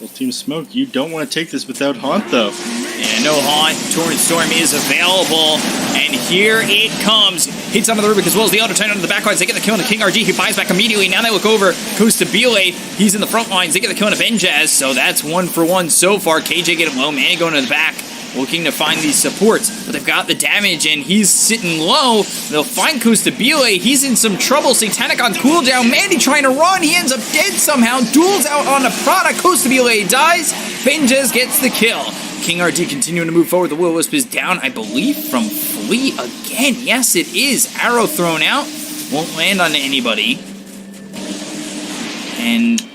Both teams smoke. You don't want to take this without Haunt, though. And no Haunt. Torrent Storm is available. And here it comes. Hits onto the Rubik as well as the Auto Titan onto the back lines. They get the kill on the King RG. He buys back immediately. Now they look over. Goes to Bile. He's in the front lines. They get the kill on Benjaz. So that's 1 for 1 so far. KJ getting low. Manny going to the back. Looking to find these supports, but they've got the damage, and he's sitting low. They'll find Kustabile. He's in some trouble. Satanic on cooldown. Mandy trying to run. He ends up dead somehow. Duels out on a product. Kustabile dies. Benjez gets the kill. King RD continuing to move forward. The Will-O-Wisp is down, I believe, from Fleet again. Yes, it is. Arrow thrown out. Won't land on anybody. And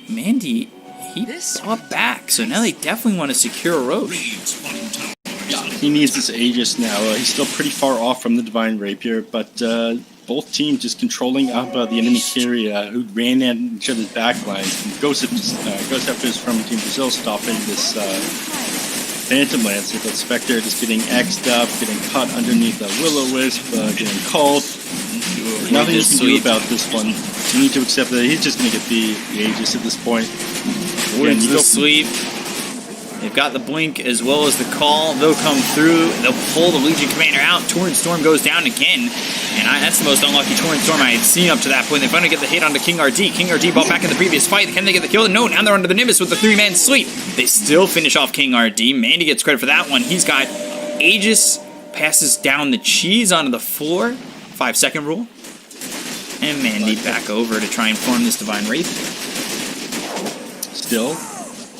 Mandy, he fought back, so now they definitely want to secure a Roche. Radiant's bottom tower is under He needs this Aegis now. He's still pretty far off from the Divine Rapier, but both teams just controlling up the enemy carrier who ran at each other's backlines. And Ghost is from Team Brazil stopping this Phantom Lancer, but Spectre just getting X'd up, getting caught underneath the Will-O-Wisp, getting called. There's nothing you can do about this one. You need to accept that he's just going to get the Aegis at this point. Again, you go sleep. They've got the blink as well as the call. They'll come through. They'll pull the Legion Commander out. Torrent Storm goes down again. And that's the most unlucky Torrent Storm I had seen up to that point. They finally get the hit onto King RD. King RD bought back in the previous fight. Can they get the kill? No, now they're under the Nimbus with the 3-man sleep. They still finish off King RD. Mandy gets credit for that one. He's got Aegis, passes down the cheese onto the floor. 5-second rule. And Mandy back over to try and form this Divine Wraith. Still,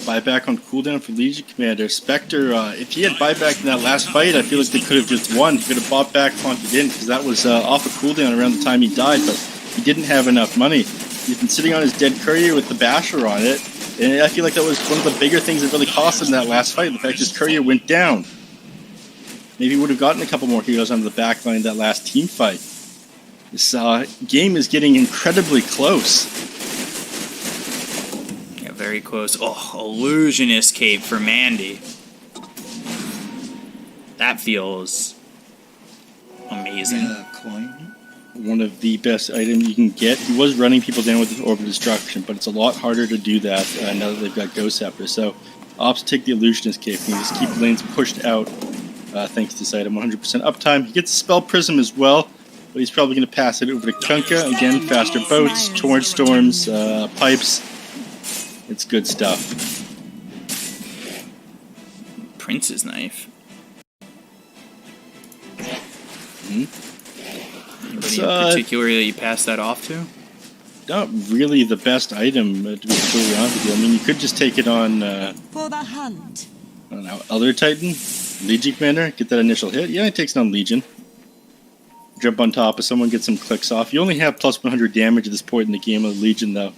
buyback on cooldown for Legion Commander. Spectre, if he had buyback in that last fight, I feel like they could have just won. He could have bought back, haunted in, because that was off of cooldown around the time he died, but he didn't have enough money. He's been sitting on his dead courier with the Basher on it, and I feel like that was one of the bigger things that really cost him that last fight, the fact his courier went down. Maybe he would have gotten a couple more heroes onto the back line that last team fight. This game is getting incredibly close. Yeah, very close. Oh, Illusionist Cape for Mandy. That feels amazing. One of the best items you can get. He was running people down with the Orb of Destruction, but it's a lot harder to do that now that they've got Ghost Scepter. So, opts take the Illusionist Cape and just keep lanes pushed out thanks to this item. 100% uptime. He gets the Spell Prism as well, but he's probably going to pass it over to Kunkka. Again, faster boats, Torrent Storms, pipes. It's good stuff. Prince's Knife. Anybody in particular that you pass that off to? Not really the best item, to be completely honest with you. I mean, you could just take it on, For the hunt. I don't know, Other Titan, Legion Commander, get that initial hit. Yeah, it takes it on Legion. Jump on top of someone, get some clicks off. You only have plus 100 damage at this point in the game of Legion, though.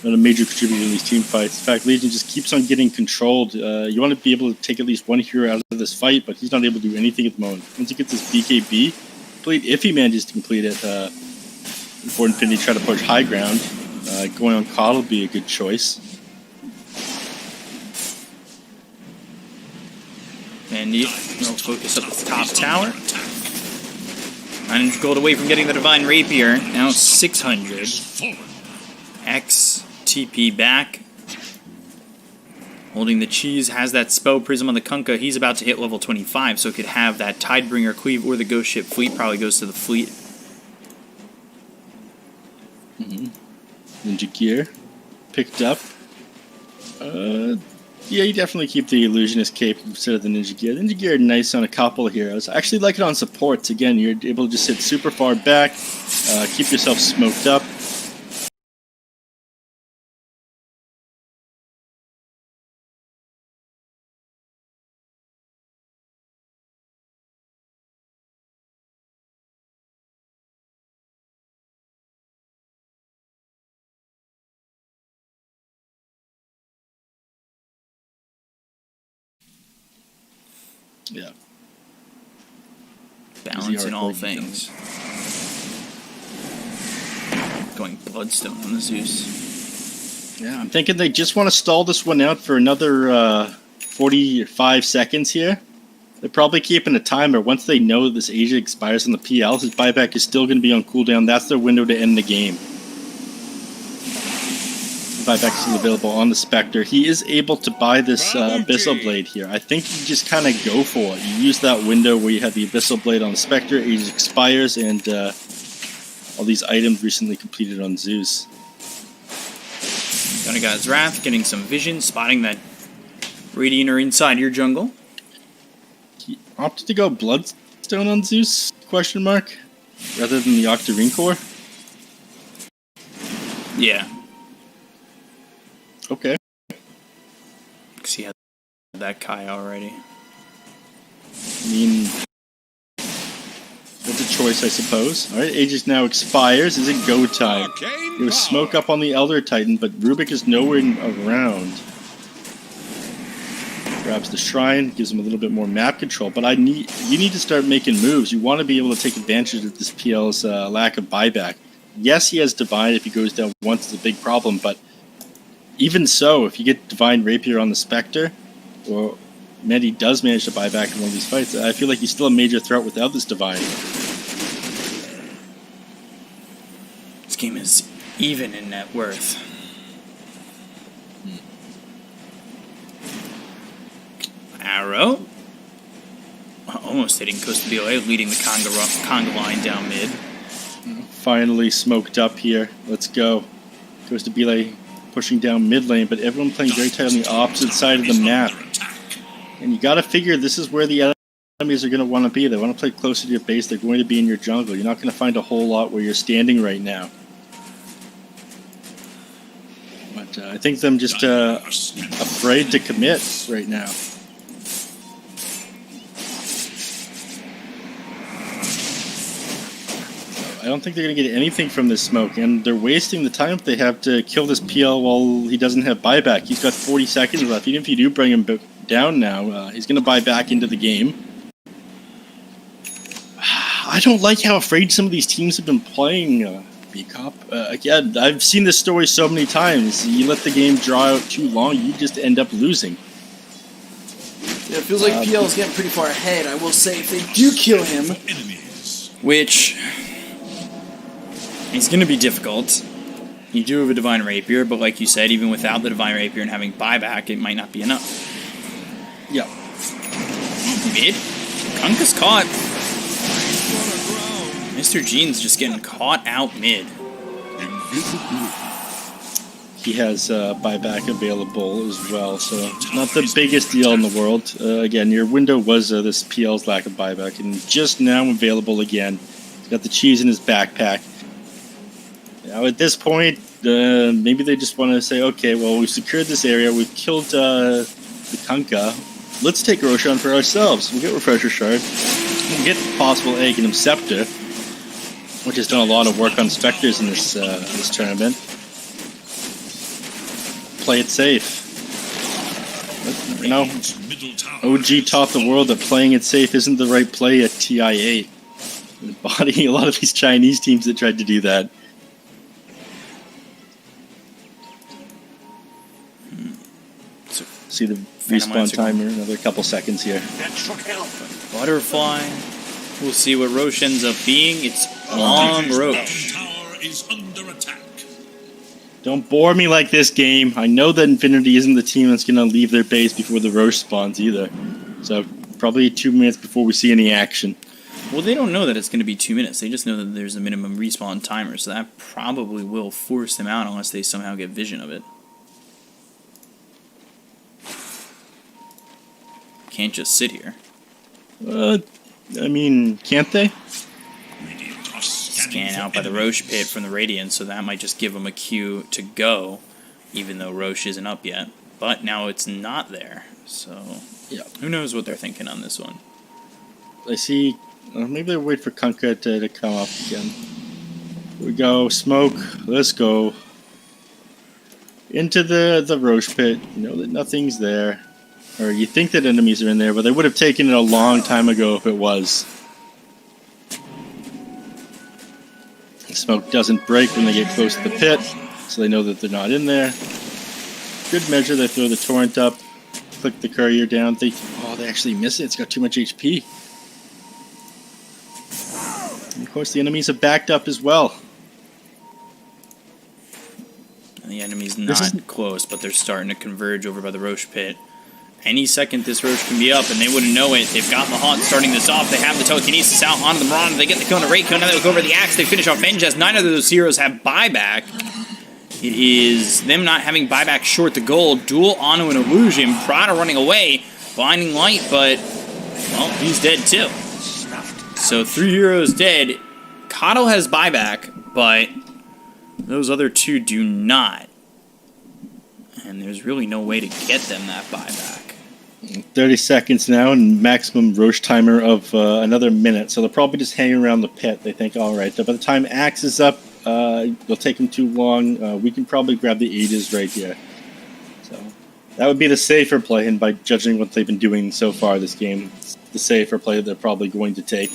Not a major contributor in these team fights. In fact, Legion just keeps on getting controlled. You want to be able to take at least one hero out of this fight, but he's not able to do anything at the moment. Once he gets his BKB complete, if he manages to complete it, before Infinity try to push high ground, going on COD will be a good choice. Mandy, no focus up at the top tower. 900 gold away from getting the Divine Rapier. Now it's 600. X TP back. Holding the cheese, has that Spell Prism on the Kunkka. He's about to hit level 25, so could have that Tidebringer Cleave or the Ghost Ship Fleet. Probably goes to the Fleet. Ninja Gear picked up. Yeah, you definitely keep the Illusionist Cape instead of the Ninja Gear. The Ninja Gear nice on a couple of heroes. I actually like it on supports. Again, you're able to just sit super far back, keep yourself smoked up. Yeah. Balance in all things. Going Bloodstone on the Zeus. Yeah, I'm thinking they just want to stall this one out for another 45 seconds here. They're probably keeping a timer. Once they know this Asia expires on the PL, his buyback is still going to be on cooldown. That's their window to end the game. buyback still available on the Spectre. He is able to buy this Abyssal Blade here. I think you just kind of go for it. You use that window where you have the Abyssal Blade on the Spectre, it just expires, and all these items recently completed on Zeus. Gonna got his Wrath, getting some vision, spotting that Radiator inside your jungle. He opted to go Bloodstone on Zeus, question mark, rather than the Octarine Core. Yeah. Okay. Because he had that Kai already. I mean, that's a choice, I suppose. Alright, Aegis now expires. Is it go time? There was smoke up on the Elder Titan, but Rubik is nowhere around. Grabs the Shrine, gives him a little bit more map control, but you need to start making moves. You want to be able to take advantage of this PL's lack of buyback. Yes, he has Divine if he goes down once, it's a big problem, but even so, if you get Divine Rapier on the Spectre, or Medi does manage to buy back in one of these fights, I feel like he's still a major threat without this Divine. This game is even in net worth. Arrow. Almost hitting Costa BOA, leading the conga line down mid. Finally smoked up here. Let's go. Goes to Belay pushing down mid lane, but everyone playing very tight on the opposite side of the map. And you gotta figure this is where the enemies are gonna want to be. They want to play closer to your base. They're going to be in your jungle. You're not going to find a whole lot where you're standing right now. But I think them just afraid to commit right now. I don't think they're going to get anything from this smoke, and they're wasting the time if they have to kill this PL while he doesn't have buyback. He's got 40 seconds left. Even if you do bring him down now, he's going to buy back into the game. I don't like how afraid some of these teams have been playing, B-Cop. Again, I've seen this story so many times. You let the game draw out too long, you just end up losing. Yeah, it feels like PL is getting pretty far ahead. I will say, if they do kill him, which it's going to be difficult. You do have a Divine Rapier, but like you said, even without the Divine Rapier and having buyback, it might not be enough. Yeah. Mid? Kunka's caught. Mr. Gene's just getting caught out mid. He has buyback available as well, so not the biggest deal in the world. Again, your window was this PL's lack of buyback, and just now available again. He's got the cheese in his backpack. Now at this point, maybe they just want to say, okay, well, we've secured this area, we've killed the Kunkka. Let's take Roshan for ourselves. We'll get Refresher Shard. We'll get the possible Egg and Scepter, which has done a lot of work on Spectres in this tournament. Play it safe. But, you know, OG taught the world that playing it safe isn't the right play at TI8. Bodying a lot of these Chinese teams that tried to do that. See the respawn timer, another couple seconds here. Butterfly. We'll see what Roche ends up being. It's on Roche. Tower is under attack. Don't bore me like this, game. I know that Infinity isn't the team that's going to leave their base before the Roche spawns either. So probably 2 minutes before we see any action. Well, they don't know that it's going to be 2 minutes. They just know that there's a minimum respawn timer, so that probably will force them out unless they somehow get vision of it. Can't just sit here. I mean, can't they? Scan out by the Roche pit from the Radiant, so that might just give them a cue to go, even though Roche isn't up yet. But now it's not there, so yeah. Who knows what they're thinking on this one. I see. Maybe they wait for Kunkka to come up again. Here we go, smoke. Let's go. Into the Roche pit. You know that nothing's there. Or you think that enemies are in there, but they would have taken it a long time ago if it was. The smoke doesn't break when they get close to the pit, so they know that they're not in there. Good measure, they throw the torrent up, click the courier down, they actually miss it, it's got too much HP. And of course the enemies have backed up as well. And the enemies not close, but they're starting to converge over by the Roche pit. Any second, this Roche can be up, and they wouldn't know it. They've got the Haunt starting this off. They have the telekinesis out onto the Mirana. They get the kill on the Reiko. Now they look over the Axe. They finish off Vengeance. Neither of those heroes have buyback. It is them not having buyback short the goal. Duel onto an illusion. Prada running away. Blinding light, but, well, he's dead too. So 3 heroes dead. Kato has buyback, but those other 2 do not. And there's really no way to get them that buyback. 30 seconds now, and maximum Roche timer of another minute. So they'll probably just hang around the pit. They think, all right, by the time Axe is up, it'll take them too long. We can probably grab the Aegis right here. So that would be the safer play, and by judging what they've been doing so far this game, it's the safer play they're probably going to take.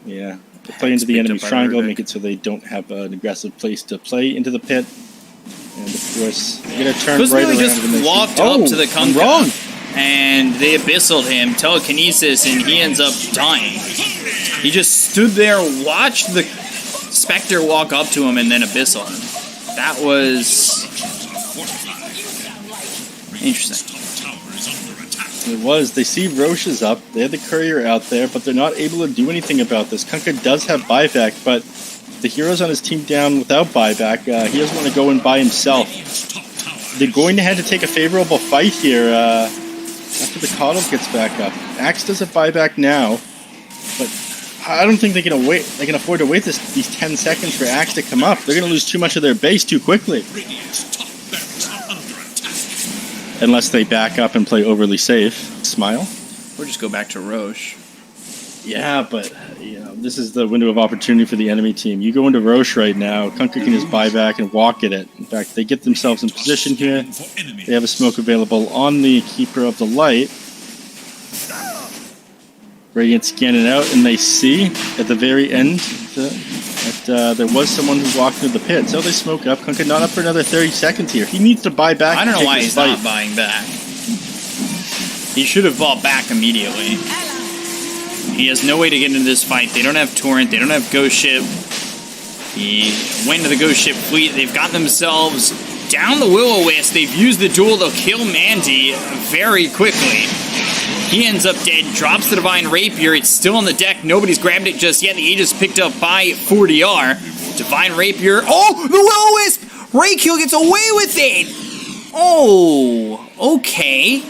Yeah, they play into the enemy triangle, make it so they don't have an aggressive place to play into the pit. And of course, they're going to turn right around. Just walked up to the Kunkka, and they abyssaled him, telekinesis, and he ends up dying. He just stood there, watched the Spectre walk up to him, and then abyssal him. That was interesting. It was. They see Roche is up. They have the courier out there, but they're not able to do anything about this. Kunkka does have buyback, but the heroes on his team down without buyback. He doesn't want to go in by himself. They're going to have to take a favorable fight here after the Kato gets back up. Axe does have buyback now, but I don't think they can wait. They can afford to wait these 10 seconds for Axe to come up. They're going to lose too much of their base too quickly. Unless they back up and play overly safe. Smile. Or just go back to Roche. Yeah, but this is the window of opportunity for the enemy team. You go into Roche right now, Kunkka can just buy back and walk at it. In fact, they get themselves in position here. They have a smoke available on the Keeper of the Light. Radiant scanning out, and they see at the very end that there was someone who walked into the pit. So they smoke up. Kunkka not up for another 30 seconds here. He needs to buy back. I don't know why he's not buying back. He should have bought back immediately. He has no way to get into this fight. They don't have Torrent. They don't have Ghost Ship. He went to the Ghost Ship fleet. They've got themselves down the Will-O-Wisp. They've used the duel. They'll kill Mandy very quickly. He ends up dead, drops the Divine Rapier. It's still on the deck. Nobody's grabbed it just yet. The Aegis picked up by 4DR. Divine Rapier. Oh, the Will-O-Wisp! Raykill gets away with it! Oh, okay.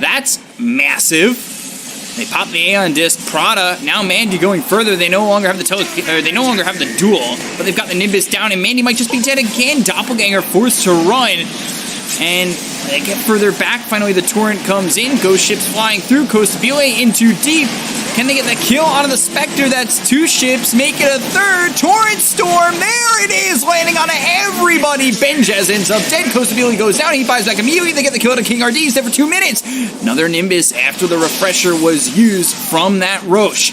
That's massive. They pop the Aeon Disc. Prada. Now Mandy going further. They no longer have the duel, but they've got the Nimbus down, and Mandy might just be dead again. Doppelganger forced to run. And they get further back. Finally, the Torrent comes in. Ghost Ships flying through. Costabile into deep. Can they get the kill on the Spectre? That's 2 ships. Make it a 3rd. Torrent Storm. There it is. Landing on everybody. Benjez ends up dead. Costabile goes down. He buys back immediately. They get the kill to King RD. He's there for 2 minutes. Another Nimbus after the refresher was used from that Roche.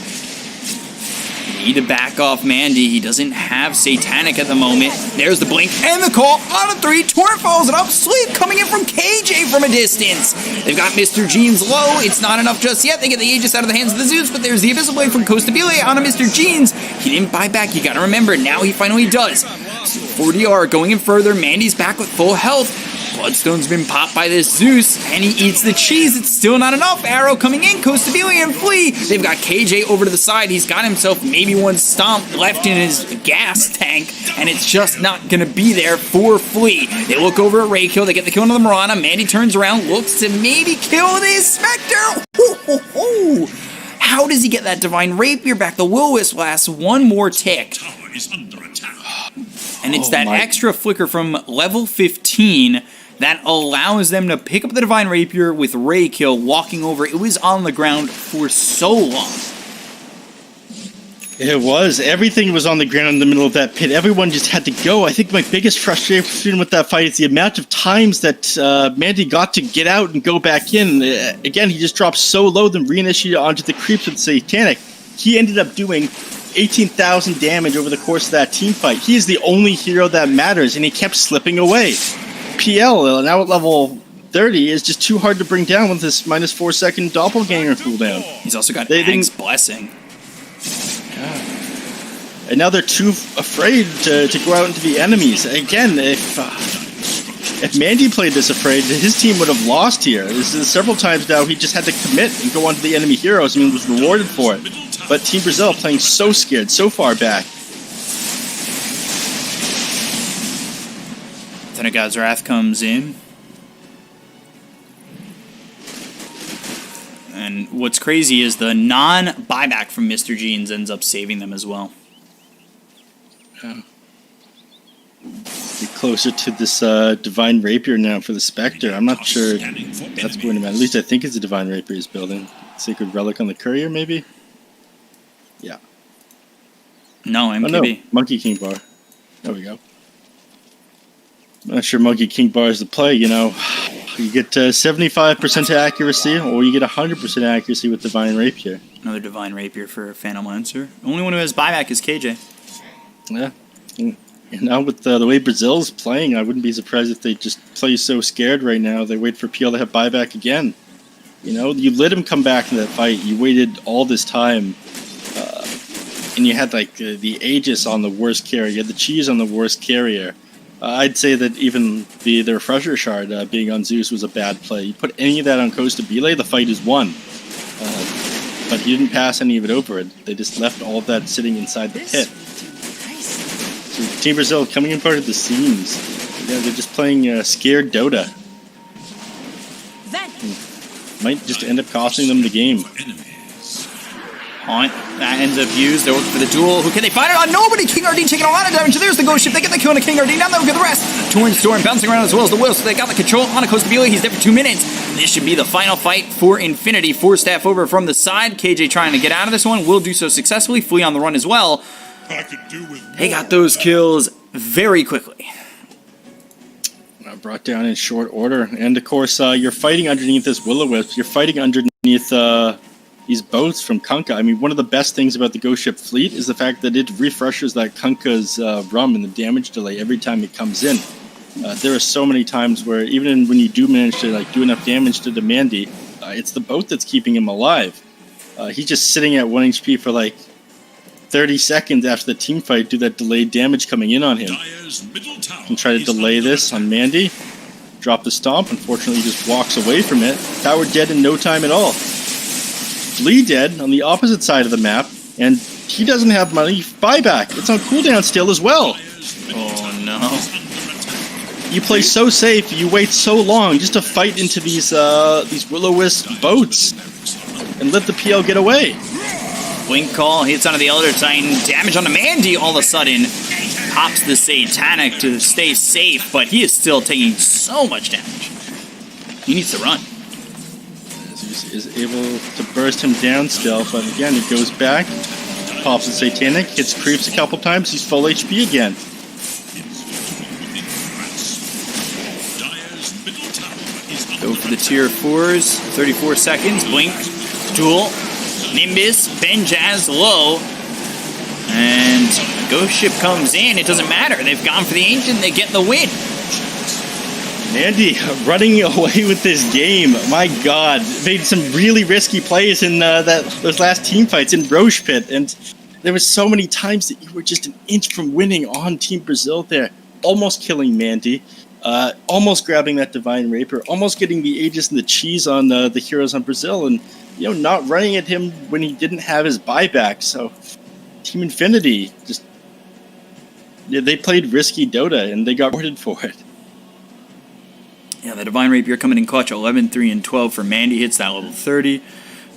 Need to back off Mandy. He doesn't have Satanic at the moment. There's the blink and the call on a 3. Torrent follows it up. Sleep coming in from KJ from a distance. They've got Mr. Jeans low. It's not enough just yet. They get the Aegis out of the hands of the Zeus, but there's the Abyssal Blade from Costabile on a Mr. Jeans. He didn't buy back. You gotta remember, now he finally does. 4DR going in further. Mandy's back with full health. Bloodstone's been popped by this Zeus, and he eats the cheese. It's still not enough. Arrow coming in. Costabile and Flea. They've got KJ over to the side. He's got himself maybe one stomp left in his gas tank, and it's just not going to be there for Flea. They look over at Raykill. They get the kill on the Mirana. Mandy turns around, looks to maybe kill this Spectre. How does he get that Divine Rapier back? The Will-O-Wisp lasts one more tick. And it's that extra flicker from level 15 that allows them to pick up the Divine Rapier with Raykill walking over. It was on the ground for so long. It was. Everything was on the ground in the middle of that pit. Everyone just had to go. I think my biggest frustration with that fight is the amount of times that Mandy got to get out and go back in. Again, he just dropped so low, then reinitiated onto the creeps with Satanic. He ended up doing 18,000 damage over the course of that team fight. He is the only hero that matters, and he kept slipping away. PL, now at level 30, is just too hard to bring down with this minus 4 second doppelganger cooldown. He's also got Ag's Blessing. And now they're too afraid to go out into the enemies. Again, if Mandy played this afraid, his team would have lost here. This is several times now he just had to commit and go onto the enemy heroes and was rewarded for it. But Team Brazil playing so scared, so far back. Then a God's Wrath comes in. And what's crazy is the non-buyback from Mr. Jeans ends up saving them as well. Yeah. Get closer to this Divine Rapier now for the Spectre. I'm not sure that's going to matter. At least I think it's a Divine Rapier he's building. Sacred Relic on the Courier, maybe? Yeah. No, MKB. Oh, no. Monkey King Bar. There we go. I'm not sure Monkey King Bar is the play, you know. You get 75% accuracy, or you get 100% accuracy with Divine Rapier. Another Divine Rapier for Phantom Lancer. The only one who has buyback is KJ. Yeah. And now with the way Brazil's playing, I wouldn't be surprised if they just play so scared right now. They wait for PL to have buyback again. You know, you let him come back in that fight. You waited all this time. And you had like the Aegis on the worst carrier. You had the Cheese on the worst carrier. I'd say that even the Refresher Shard being on Zeus was a bad play. You put any of that on Costa Bile, the fight is won. But he didn't pass any of it over it. They just left all of that sitting inside the pit. So Team Brazil coming in part of the seams. Yeah, they're just playing scared Dota. Might just end up costing them the game. Haunt, that ends up used. They're looking for the duel. Who can they find it on? Nobody! King Ardeen taking a lot of damage. There's the Ghost Ship. They get the kill on King Ardeen. Now they look at the rest. Torn Storm bouncing around as well as the Will. So they got the control on a Costa Bile. He's there for 2 minutes. This should be the final fight for Infinity. 4-staff over from the side. KJ trying to get out of this one. Will do so successfully. Flea on the run as well. They got those kills very quickly. Brought down in short order. And of course, you're fighting underneath this Will-O-Wisp. You're fighting underneath these boats from Kunkka. I mean, one of the best things about the Ghost Ship fleet is the fact that it refreshes that Kunkka's rum and the damage delay every time it comes in. There are so many times where even when you do manage to do enough damage to Demandy, it's the boat that's keeping him alive. He's just sitting at 1 HP for 30 seconds after the team fight, do that delayed damage coming in on him. And try to delay this on Mandy. Drop the stomp. Unfortunately, he just walks away from it. Tower dead in no time at all. Flea dead on the opposite side of the map, and he doesn't have money buyback. It's on cooldown still as well. Oh no. You play so safe, you wait so long just to fight into these Will-O-Wisp boats and let the PL get away. Blink Call hits onto the Elder Titan. Damage on the Mandy all of a sudden. Pops the Satanic to stay safe, but he is still taking so much damage. He needs to run. Is able to burst him down still, but again, he goes back, pops the Satanic, hits creeps a couple times, he's full HP again. Go for the tier 4s, 34 seconds, Blink, Duel, Nimbus, Benjaz, low, and Ghost Ship comes in, it doesn't matter, they've gone for the Ancient, they get the win. Mandy running away with this game. My God, made some really risky plays in those last team fights in Roche Pit, and there was so many times that you were just an inch from winning on Team Brazil there, almost killing Mandy, almost grabbing that Divine Rapier, almost getting the Aegis and the Cheese on the heroes on Brazil, and not running at him when he didn't have his buyback. So Team Infinity they played risky Dota and they got rewarded for it. Yeah, the Divine Rapier coming in clutch, 11, 3, and 12 for Mandy, hits that level 30.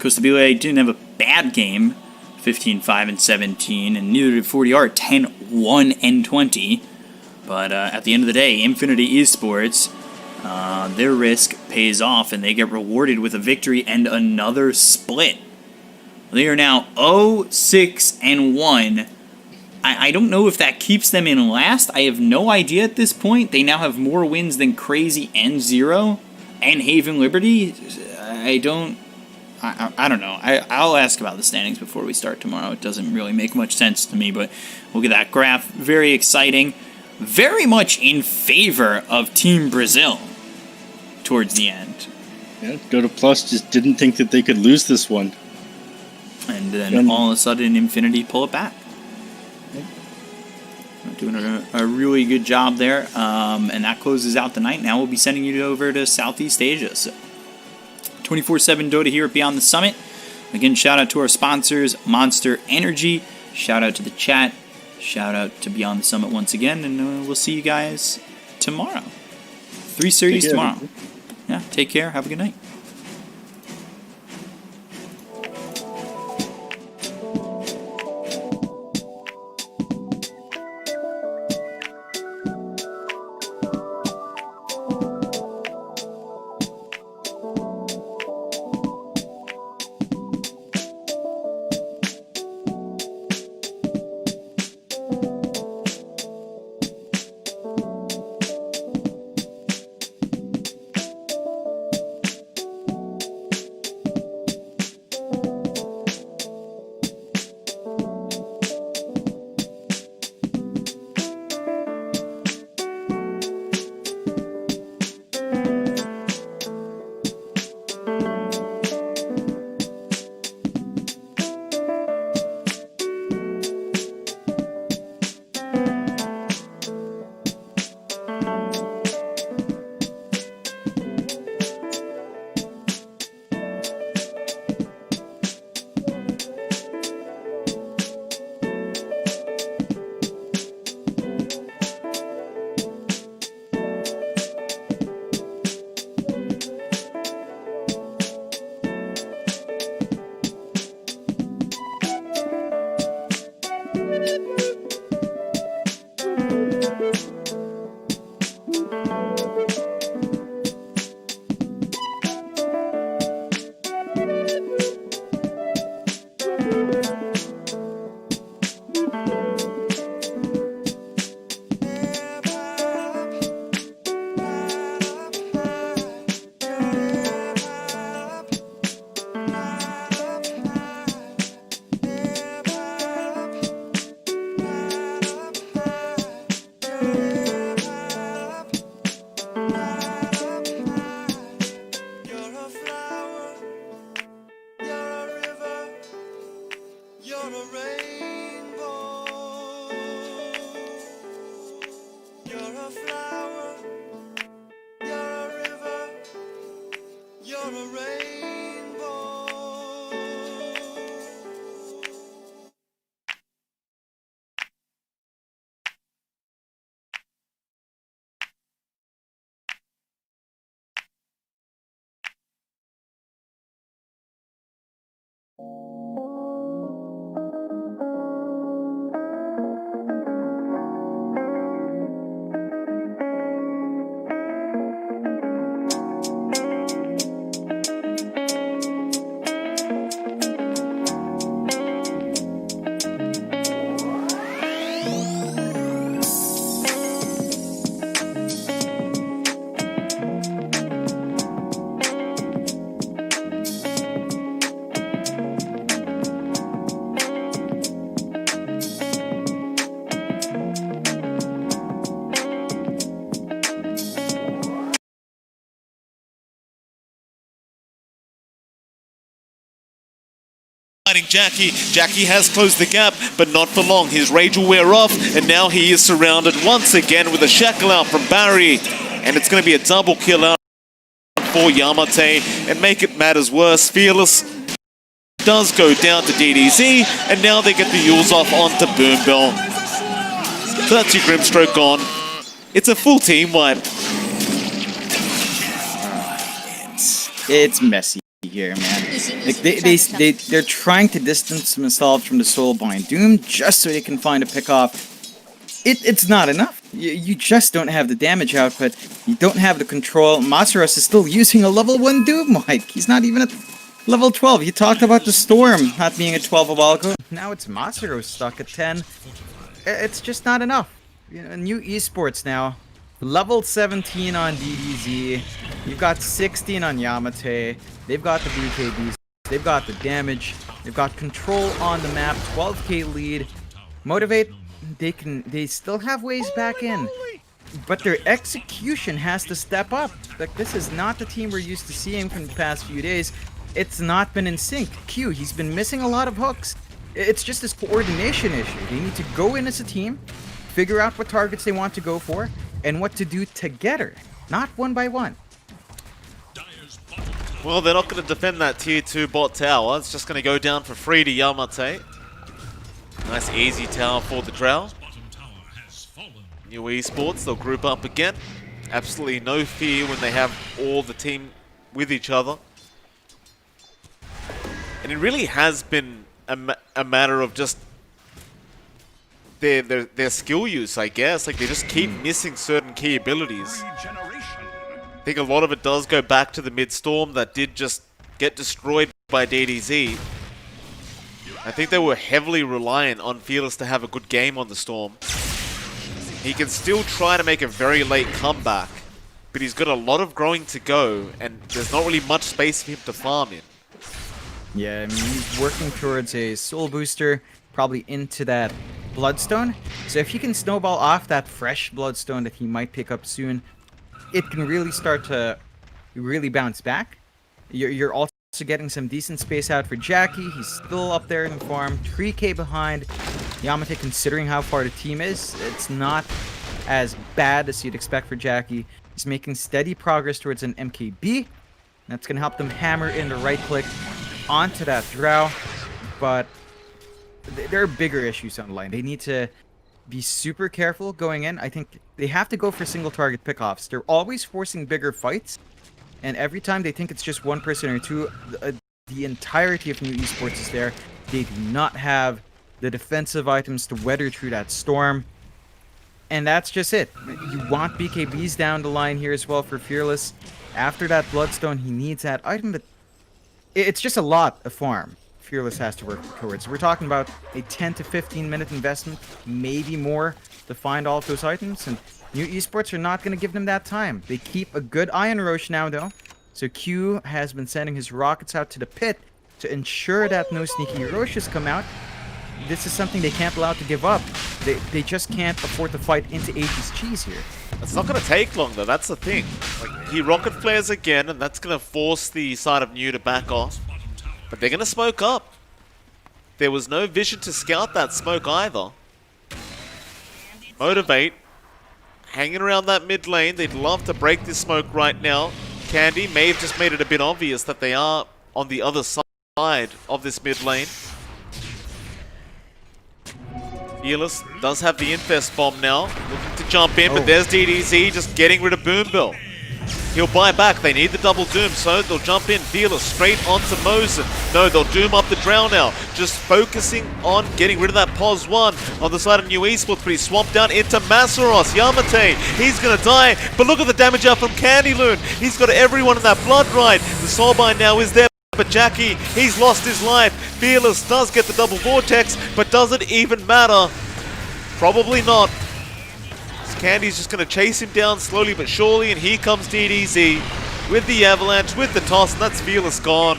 Costa Bile didn't have a bad game, 15, 5, and 17, and neither did 40R, 10, 1, and 20. But at the end of the day, Infinity Esports, their risk pays off, and they get rewarded with a victory and another split. They are now 0, 6, and 1. I don't know if that keeps them in last. I have no idea at this point. They now have more wins than Crazy and Zero and Haven Liberty. I don't know. I'll ask about the standings before we start tomorrow. It doesn't really make much sense to me, but look at that graph. Very exciting. Very much in favor of Team Brazil towards the end. Yeah, Dota Plus just didn't think that they could lose this one. And then all of a sudden, Infinity pull it back. Doing a really good job there. And that closes out the night. Now we'll be sending you over to Southeast Asia. So 24/7 Dota here at Beyond the Summit. Again, shout out to our sponsors, Monster Energy. Shout out to the chat. Shout out to Beyond the Summit once again. And we'll see you guys tomorrow. 3 series tomorrow. Yeah, take care. Have a good night. Jackie. Jackie has closed the gap, but not for long. His rage will wear off, and now he is surrounded once again with a shackle out from Barry. And it's going to be a double kill out for Yamate. And make it matters worse, Fearless does go down to DDZ, and now they get the Yules off onto Boombill. So that's your Grimstroke gone. It's a full team wipe. It's messy here, man. Like they're trying to distance themselves from the Soulbind Doom just so they can find a pick-off. It's not enough. You just don't have the damage output. You don't have the control. Masaros is still using a level 1 Doom, Mike. He's not even at level 12. You talked about the Storm not being at 12 a while ago. Now it's Masaros stuck at 10. It's just not enough. You know, new esports now. Level 17 on DDZ. You've got 16 on Yamate. They've got the BKBs. They've got the damage. They've got control on the map. 12k lead. Motivate. They still have ways back in. But their execution has to step up. Like, this is not the team we're used to seeing from the past few days. It's not been in sync. Q, he's been missing a lot of hooks. It's just this coordination issue. They need to go in as a team, figure out what targets they want to go for and what to do together, not one by one. Well, they're not going to defend that tier 2 bot tower. It's just going to go down for free to Yamate. Nice easy tower for the Drow. New esports, they'll group up again. Absolutely no fear when they have all the team with each other. And it really has been a matter of just their skill use, I guess. Like, they just keep missing certain key abilities. I think a lot of it does go back to the mid-storm that did just get destroyed by DDZ. I think they were heavily reliant on Fearless to have a good game on the Storm. He can still try to make a very late comeback, but he's got a lot of growing to go, and there's not really much space for him to farm in. Yeah, I mean, he's working towards a soul booster, probably into that bloodstone. So if he can snowball off that fresh bloodstone that he might pick up soon, it can really start to really bounce back. You're also getting some decent space out for Jackie. He's still up there in the farm, 3k behind Yamate. Considering how far the team is, it's not as bad as you'd expect for Jackie. He's making steady progress towards an MKB. That's going to help them hammer in the right click onto that Drow. But there are bigger issues on the line. They need to be super careful going in. I think they have to go for single target pickoffs. They're always forcing bigger fights, and every time they think it's just one person or two, the entirety of New Esports is there. They do not have the defensive items to weather through that storm, and that's just it. You want BKBs down the line here as well for Fearless. After that Bloodstone, he needs that item, but it's just a lot of farm Fearless has to work towards. We're talking about a 10 to 15 minute investment, maybe more, to find all of those items, and New Esports are not going to give them that time. They keep a good eye on Roche now, though. So Q has been sending his rockets out to the pit to ensure that no sneaky Roches come out. This is something they can't allow to give up. They just can't afford to fight into 80's cheese here. It's not going to take long, though. That's the thing. Like, he rocket flares again, and that's going to force the side of New to back off. But they're going to smoke up. There was no vision to scout that smoke either. Motivate. Hanging around that mid lane. They'd love to break this smoke right now. Candy may have just made it a bit obvious that they are on the other side of this mid lane. Fearless does have the Infest Bomb now. Looking to jump in, but there's DDZ just getting rid of Boombill. He'll buy back. They need the double Doom, so they'll jump in. Fearless straight onto Mosin. No, they'll Doom up the Drow now. Just focusing on getting rid of that Pos 1 on the side of New Esports, but he's swamped down into Masaros. Yamate, he's going to die, but look at the damage out from Candyloon. He's got everyone in that Blood Ride. The Soulbind now is there, but Jackie, he's lost his life. Fearless does get the double Vortex, but does it even matter? Probably not. Candy's just going to chase him down slowly but surely, and here comes DDZ with the Avalanche, with the toss, and that's Fearless gone.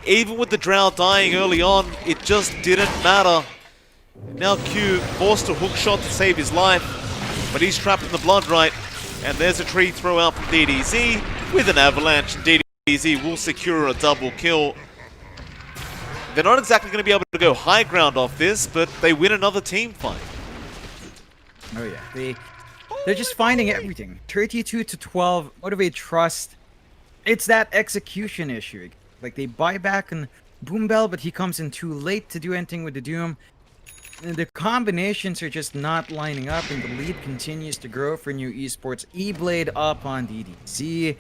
Even with the Drow dying early on, it just didn't matter. Now Q forced a hook shot to save his life, but he's trapped in the Blood Right, and there's a tree throw out from DDZ with an Avalanche. DDZ will secure a double kill. They're not exactly going to be able to go high ground off this, but they win another team fight. Oh yeah, they're just finding everything. 32 to 12, motivate trust. It's that execution issue. Like, they buy back on Boombell, but he comes in too late to do anything with the Doom. And the combinations are just not lining up, and the lead continues to grow for New Esports. E-Blade up on DDZ.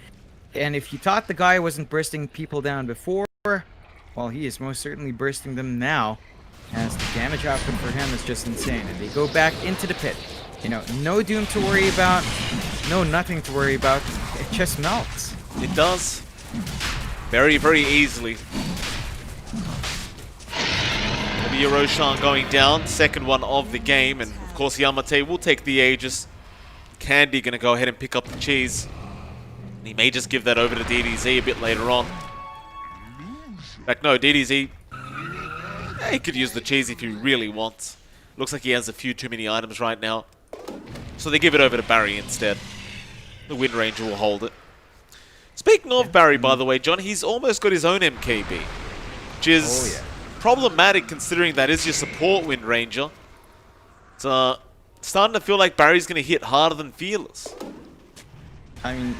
And if you thought the guy wasn't bursting people down before, well, he is most certainly bursting them now, as the damage output for him is just insane. And they go back into the pit. You know, no Doom to worry about, no nothing to worry about. It just melts. It does. Very, very easily. Maybe Roshan going down, second one of the game, and of course Yamate will take the Aegis. Candy gonna go ahead and pick up the cheese. And he may just give that over to DDZ a bit later on. In fact, no, DDZ, he could use the cheese if he really wants. Looks like he has a few too many items right now. So they give it over to Barry instead. The Wind Ranger will hold it. Speaking of Barry, by the way, John, he's almost got his own MKB. Which is problematic considering that is your support Wind Ranger. It's starting to feel like Barry's going to hit harder than Fearless. I mean,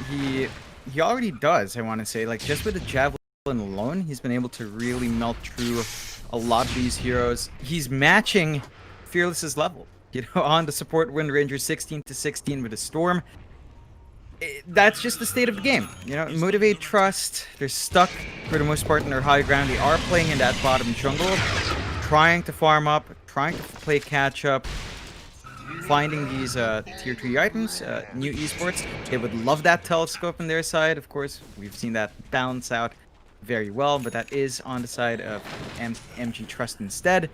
he already does, I want to say. Like, just with the Javelin alone, he's been able to really melt through a lot of these heroes. He's matching Fearless's level. You know, on the support Wind Ranger 16 to 16 with a Storm. That's just the state of the game. You know, Motivate, Trust, they're stuck for the most part in their high ground. They are playing in that bottom jungle, trying to farm up, trying to play catch up, finding these tier 3 items, new esports. They would love that telescope on their side. Of course, we've seen that balance out very well, but that is on the side of MG Trust instead.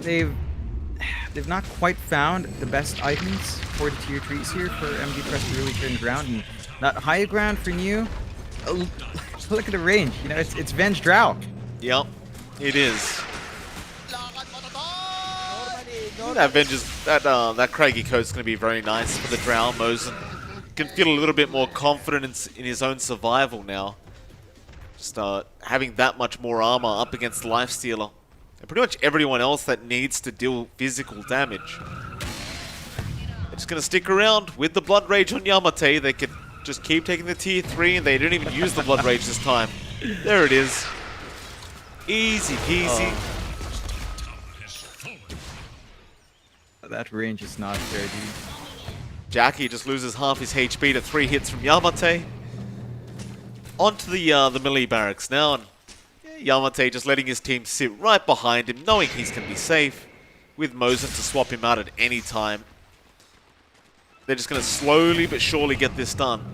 They've not quite found the best items for the tier 3s here for MG Trust to really turn around. And that high ground for New, look at the range. You know, it's Venge Drow. Yep, it is. That Vengeance, that Craigie coat's going to be very nice for the Drow. Mosen can feel a little bit more confident in his own survival now. Just having that much more armor up against the Lifestealer. And pretty much everyone else that needs to deal physical damage. They're just going to stick around with the Blood Rage on Yamate. They could just keep taking the tier 3 and they didn't even use the Blood Rage this time. There it is. Easy peasy. That range is not fair, dude. Jackie just loses half his HP to 3 hits from Yamate. Onto the melee barracks now. And Yamate just letting his team sit right behind him, knowing he's going to be safe, with Mosen to swap him out at any time. They're just going to slowly but surely get this done.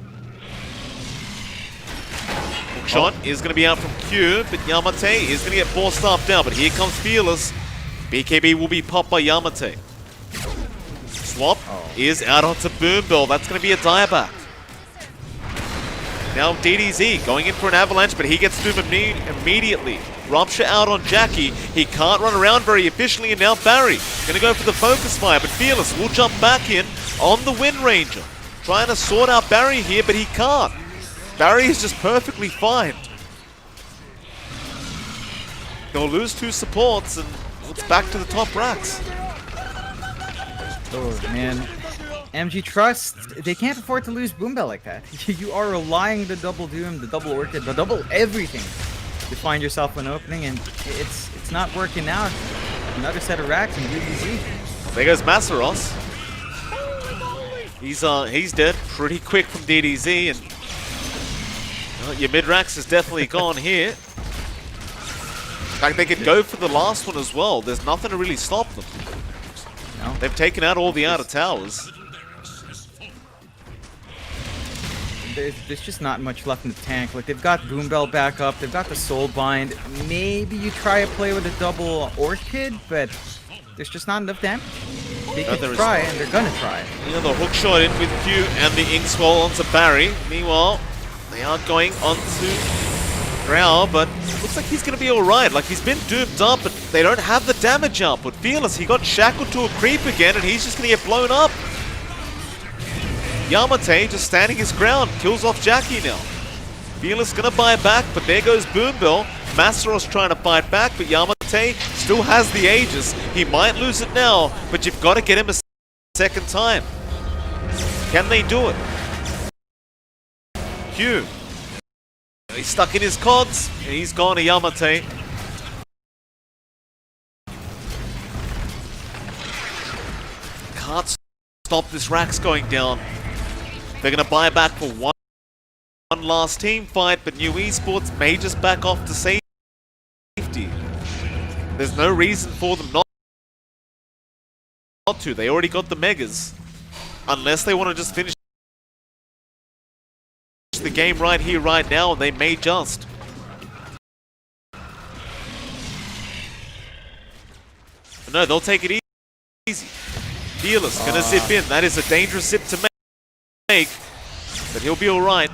Hookshot is going to be out from Q, but Yamate is going to get forced up now. But here comes Fearless. BKB will be popped by Yamate. Swap is out onto Boombell. That's going to be a dieback. Now DDZ going in for an avalanche, but he gets Doom immediately. Rupture out on Jackie. He can't run around very efficiently, and now Barry going to go for the focus fire, but Fearless will jump back in on the Wind Ranger. Trying to sort out Barry here, but he can't. Barry is just perfectly fine. They'll lose 2 supports, and it's back to the top racks. Oh, man. MG Trust, they can't afford to lose Boombell like that. You are relying the double Doom, the double Orchid, the double everything to find yourself an opening, and it's not working out. Another set of racks and DDZ. There goes Masaros. He's dead pretty quick from DDZ, and your mid-racks is definitely gone here. In fact, they could go for the last one as well. There's nothing to really stop them. No. They've taken out all the outer towers. There's just not much left in the tank. Like, they've got Boombell back up, they've got the Soulbind. Maybe you try a play with a double Orchid, but there's just not enough damage. They can try, and they're gonna try. You know, the hook shot in with Q and the Inkswell onto Barry. Meanwhile, they are going onto Drow, but looks like he's gonna be alright. Like, he's been doomed up, but they don't have the damage output. Fearless, he got shackled to a creep again, and he's just gonna get blown up. Yamate just standing his ground, kills off Jackie now. Fearless gonna buy back, but there goes Boombell. Masaros trying to fight back, but Yamate still has the Aegis. He might lose it now, but you've got to get him a second time. Can they do it? Q. He's stuck in his cogs, and he's gone to Yamate. Can't stop this Rax going down. They're going to buy back for one last team fight, but New Esports may just back off to safety. There's no reason for them not to. They already got the Megas. Unless they want to just finish the game right here, right now, and they may just. But no, they'll take it easy. Fearless gonna zip in. That is a dangerous zip to make, but he'll be alright.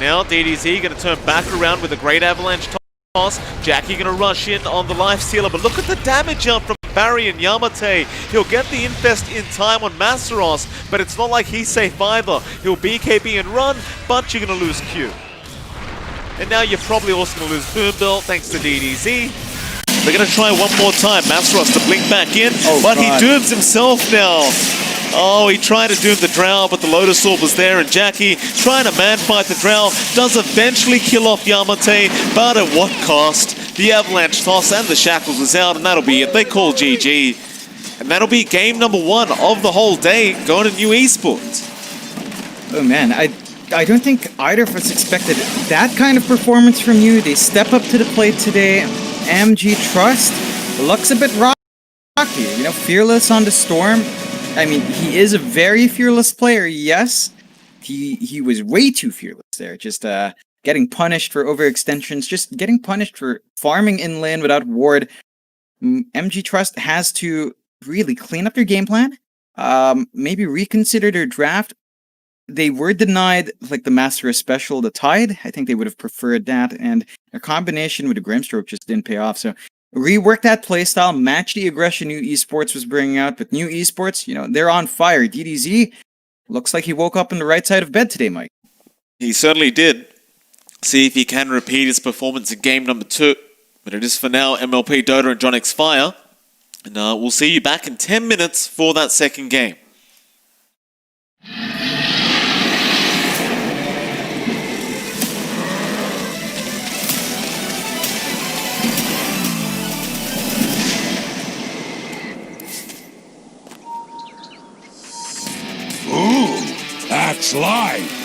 Now DDZ gonna turn back around with a great avalanche toss. Jackie gonna rush in on the Lifestealer, but look at the damage jump from Barry and Yamate. He'll get the infest in time on Masaros, but it's not like he's safe either. He'll BKB and run, but you're gonna lose Q. And now you're probably also gonna lose Boombell thanks to DDZ. They're going to try one more time. Masteros to blink back in, but God. he dooms himself now. Oh, he tried to doom the Drow, but the Lotus Orb was there, and Jackie trying to man-fight the Drow, does eventually kill off Yamate, but at what cost? The Avalanche toss and the Shackles is out, and that'll be it. They call GG. And that'll be game number 1 of the whole day, going to New Esports. Oh man, I don't think either of us expected that kind of performance from you. They step up to the plate today. MG Trust looks a bit rocky, you know, fearless on the storm. I mean, he is a very fearless player, yes. He was way too fearless there, just getting punished for overextensions, just getting punished for farming in lane without ward. MG Trust has to really clean up their game plan, maybe reconsider their draft. They were denied like the Master Special, the Tide. I think they would have preferred that, and a combination with the Grimstroke just didn't pay off. So rework that playstyle, match the aggression New Esports was bringing out. But New Esports, you know, they're on fire. DDZ looks like he woke up on the right side of bed today, Mike. He certainly did. See if he can repeat his performance in game number 2. But it is for now MLP Dota and John X Fire. And we'll see you back in 10 minutes for that second game. Ooh, that's live.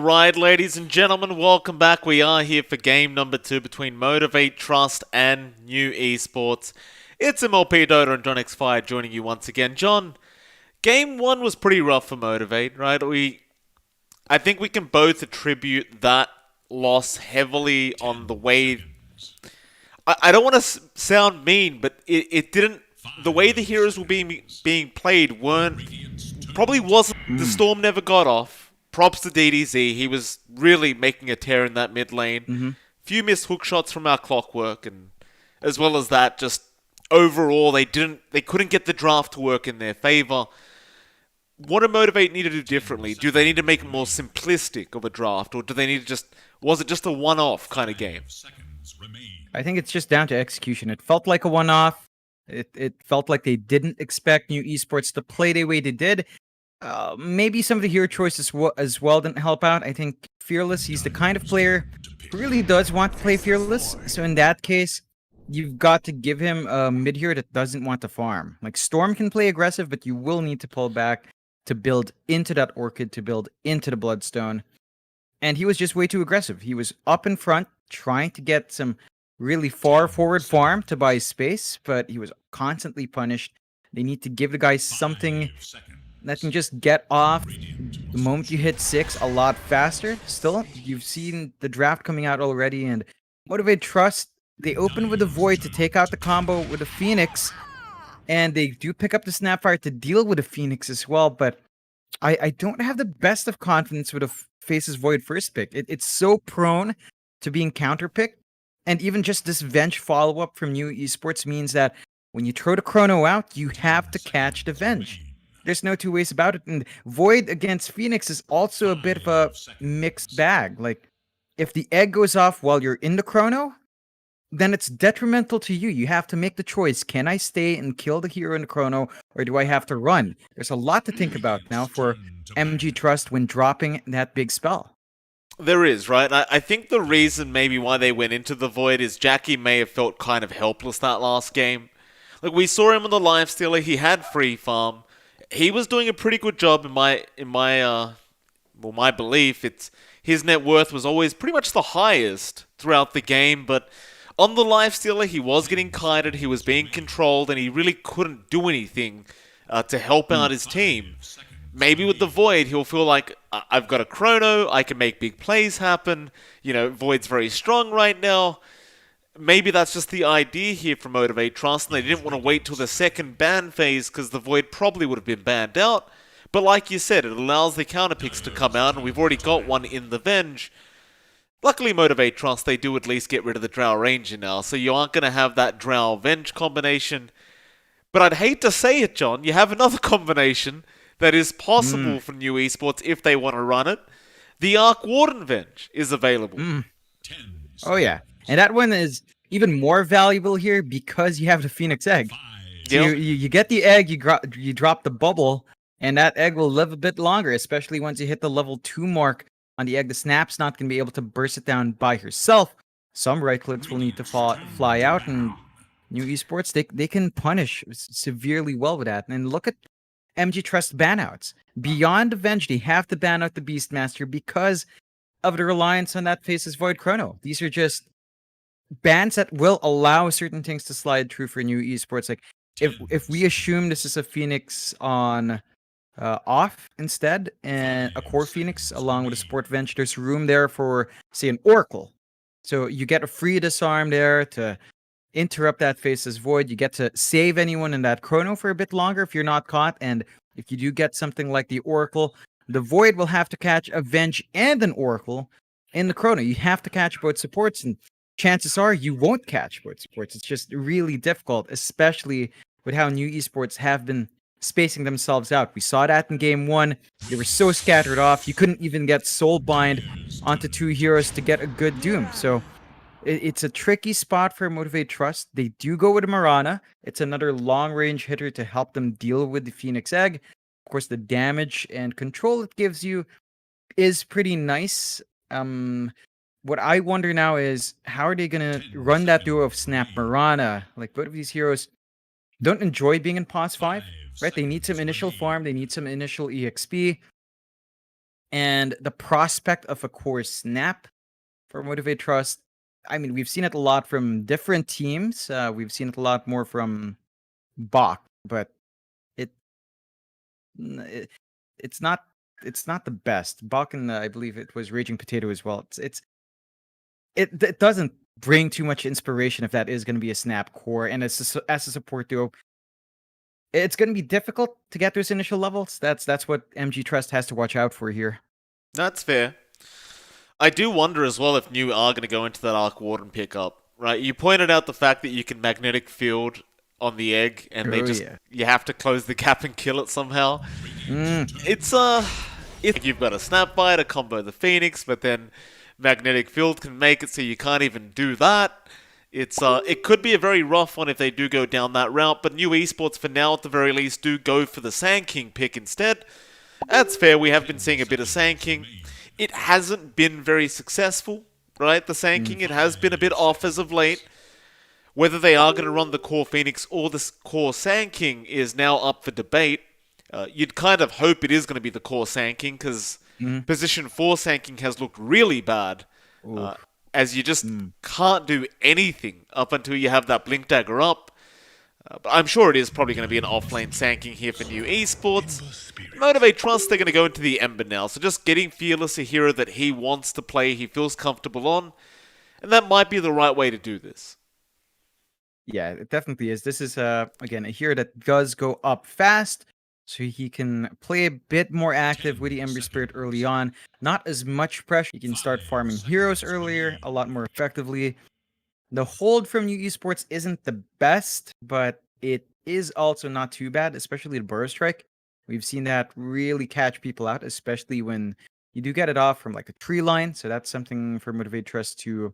Alright, ladies and gentlemen, welcome back. We are here for game number 2 between Motivate Trust and New Esports. It's MLP Dota and John X Fire joining you once again. John, game 1 was pretty rough for Motivate, right? I think we can both attribute that loss heavily on the way... I don't want to sound mean, but it didn't... The way the heroes were being played probably wasn't... The Storm never got off. Props to DDZ. He was really making a tear in that mid lane. Few missed hook shots from our Clockwork, and as well as that, just overall they couldn't get the draft to work in their favor. What do Motivate need to do differently? Do they need to make it more simplistic of a draft, or do they need to was it just a one-off kind of game? I think it's just down to execution. It felt like a one-off. It felt like they didn't expect New Esports to play the way they did. Maybe some of the hero choices as well didn't help out. I think Fearless, he's the kind of player who really does want to play Fearless. So in that case, you've got to give him a mid hero that doesn't want to farm. Like Storm can play aggressive, but you will need to pull back to build into that Orchid, to build into the Bloodstone. And he was just way too aggressive. He was up in front, trying to get some really far forward farm to buy space, but he was constantly punished. They need to give the guy something that can just get off the moment you hit 6 a lot faster. Still, you've seen the draft coming out already, and Motivate Trust, they open with a Void to take out the combo with a Phoenix, and they do pick up the Snapfire to deal with a Phoenix as well, but I don't have the best of confidence with a Faces Void first pick. It's so prone to being counterpicked, and even just this Venge follow-up from New Esports means that when you throw the Chrono out, you have to catch the Venge. There's no two ways about it. And Void against Phoenix is also a bit of a mixed bag. Like, if the egg goes off while you're in the chrono, then it's detrimental to you. You have to make the choice. Can I stay and kill the hero in the chrono, or do I have to run? There's a lot to think about now for MG Trust when dropping that big spell. There is, right? I think the reason maybe why they went into the Void is Jackie may have felt kind of helpless that last game. Like, we saw him on the Lifestealer. He had free farm. He was doing a pretty good job in my belief. His net worth was always pretty much the highest throughout the game, but on the Lifestealer, he was getting kited, he was being controlled, and he really couldn't do anything to help out his team. Maybe with the Void, he'll feel like, I've got a chrono, I can make big plays happen, Void's very strong right now. Maybe that's just the idea here from Motivate Trust, and they didn't want to wait till the second ban phase because the Void probably would have been banned out. But like you said, it allows the counter picks to come out, and we've already got one in the Venge. Luckily, Motivate Trust, they do at least get rid of the Drow Ranger now, so you aren't going to have that Drow Venge combination. But I'd hate to say it, John, you have another combination that is possible for New Esports if they want to run it. The Arc Warden Venge is available. Oh yeah. And that one is even more valuable here because you have the Phoenix Egg. So you get the egg, you drop the bubble, and that egg will live a bit longer, especially once you hit the level 2 mark on the egg. The Snap's not going to be able to burst it down by herself. Some right clicks will need to fly out, and New Esports, they can punish severely well with that. And look at MG Trust banouts. Beyond Avenge, they have to ban out the Beastmaster because of the reliance on that Faces Void Chrono. These are just bans that will allow certain things to slide through for New Esports. Like if we assume this is a Phoenix on off instead, and a core Phoenix along with a Sport Venge, there's room there for, say, an Oracle. So you get a free disarm there to interrupt that Faces Void. You get to save anyone in that chrono for a bit longer if you're not caught. And if you do get something like the Oracle, the Void will have to catch a Venge and an Oracle in the chrono. You have to catch both supports, and chances are you won't catch both supports. It's just really difficult, especially with how New Esports have been spacing themselves out. We saw that in game 1. They were so scattered off. You couldn't even get Soulbind onto 2 heroes to get a good Doom. So it's a tricky spot for Motivate Trust. They do go with a Mirana. It's another long-range hitter to help them deal with the Phoenix Egg. Of course, the damage and control it gives you is pretty nice. What I wonder now is, how are they going to run that duo of Snap Mirana? Like, both of these heroes don't enjoy being in POS 5, right? They need some initial farm, they need some initial EXP. And the prospect of a core snap for Motivate Trust, I mean, we've seen it a lot from different teams. We've seen it a lot more from Bach, but it, it it's not the best. Bach and I believe it was Raging Potato as well. It doesn't bring too much inspiration if that is going to be a snap core, and as a support duo, it's going to be difficult to get those initial levels. That's what MG Trust has to watch out for here. That's fair. I do wonder as well if New are going to go into that Arc Warden pickup, right? You pointed out the fact that you can magnetic field on the egg, and you have to close the gap and kill it somehow. It's you've got a snap bite, a combo the Phoenix, but then magnetic field can make it so you can't even do that. It could be a very rough one if they do go down that route, but New Esports for now at the very least do go for the Sand King pick instead. That's fair, we have been seeing a bit of Sand King. It hasn't been very successful, right? The Sand King, it has been a bit off as of late. Whether they are going to run the core Phoenix or the core Sand King is now up for debate. You'd kind of hope it is going to be the core Sand King, because position 4 Sand King has looked really bad. As you just can't do anything up until you have that Blink Dagger up. But I'm sure it is probably going to be an offlane Sand King here for New Esports. Motivate Trust, they're going to go into the Ember now. So just getting Fearless a hero that he wants to play, he feels comfortable on. And that might be the right way to do this. Yeah, it definitely is. This is, again, a hero that does go up fast, so he can play a bit more active with the Ember Spirit early on. Not as much pressure. He can start farming heroes earlier, a lot more effectively. The hold from New Esports isn't the best, but it is also not too bad, especially the Burst Strike. We've seen that really catch people out, especially when you do get it off from like a tree line. So that's something for Motivate Trust to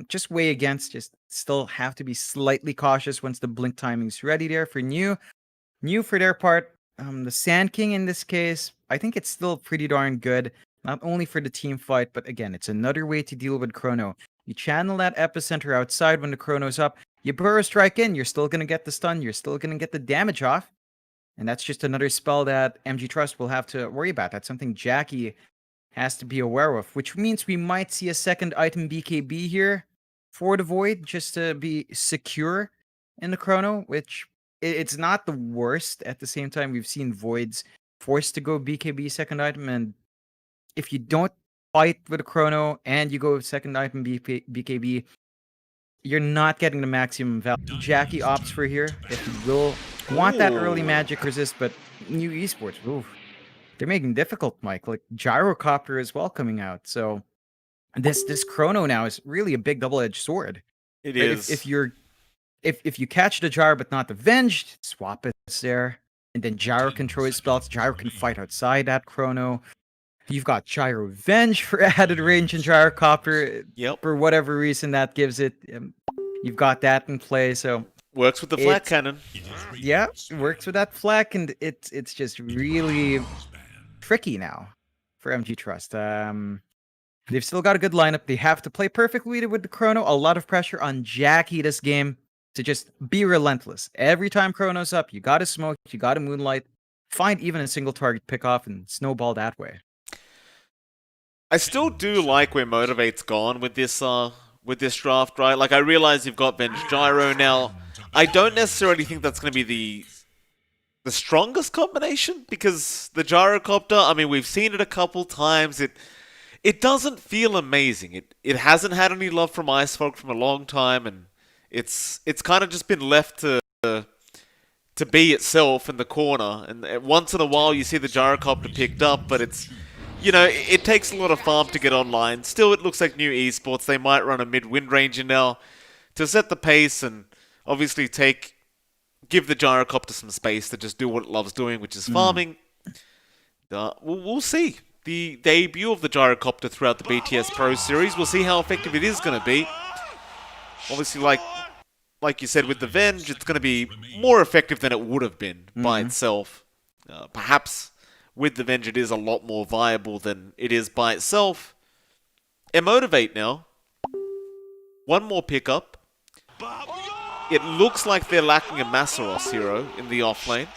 just weigh against. Just still have to be slightly cautious once the blink timing's ready there for New. New for their part, the Sand King in this case, I think it's still pretty darn good. Not only for the team fight, but again, it's another way to deal with Chrono. You channel that epicenter outside when the Chrono's up. You burrow strike in, you're still going to get the stun. You're still going to get the damage off. And that's just another spell that MG Trust will have to worry about. That's something Jackie has to be aware of, which means we might see a second item BKB here for the Void, just to be secure in the Chrono, which it's not the worst. At the same time, we've seen Voids forced to go BKB second item, and if you don't fight with a Chrono and you go second item BKB, you're not getting the maximum value. Jackie opts for here if you will want that early magic resist, but New Esports, they're making it difficult, Mike. Like Gyrocopter as well coming out. So this Chrono now is really a big double-edged sword. It is. If you catch the Gyro but not the Venge, swap it there. And then Gyro can throw his spells. Gyro can fight outside that Chrono. You've got Gyro Venge for added range and Gyrocopter. Yep. For whatever reason that gives it. You've got that in play, so works with the flak cannon. Yeah, it works with that flak, and it's just really tricky now for MG Trust. They've still got a good lineup. They have to play perfectly with the Chrono. A lot of pressure on Jackie this game to just be relentless. Every time Chrono's up, you gotta smoke, you gotta moonlight, find even a single target pick off and snowball that way. I still do like where Motivate's gone with this draft, right? Like, I realize you've got Venge Gyro now. I don't necessarily think that's going to be the strongest combination, because the Gyrocopter, I mean, we've seen it a couple times. It doesn't feel amazing. It hasn't had any love from Ice Folk from a long time, and it's kind of just been left to be itself in the corner. And once in a while you see the Gyrocopter picked up, but it's, you know, it takes a lot of farm to get online. Still, it looks like New Esports, they might run a mid-wind ranger now to set the pace and obviously give the Gyrocopter some space to just do what it loves doing, which is farming. We'll see. The debut of the Gyrocopter throughout the BTS Pro Series, we'll see how effective it is going to be. Obviously, like you said with the Venge, it's going to be more effective than it would have been by itself. Perhaps with the Venge, it is a lot more viable than it is by itself. And Motivate now. One more pickup. It looks like they're lacking a Masaros hero in the offlane.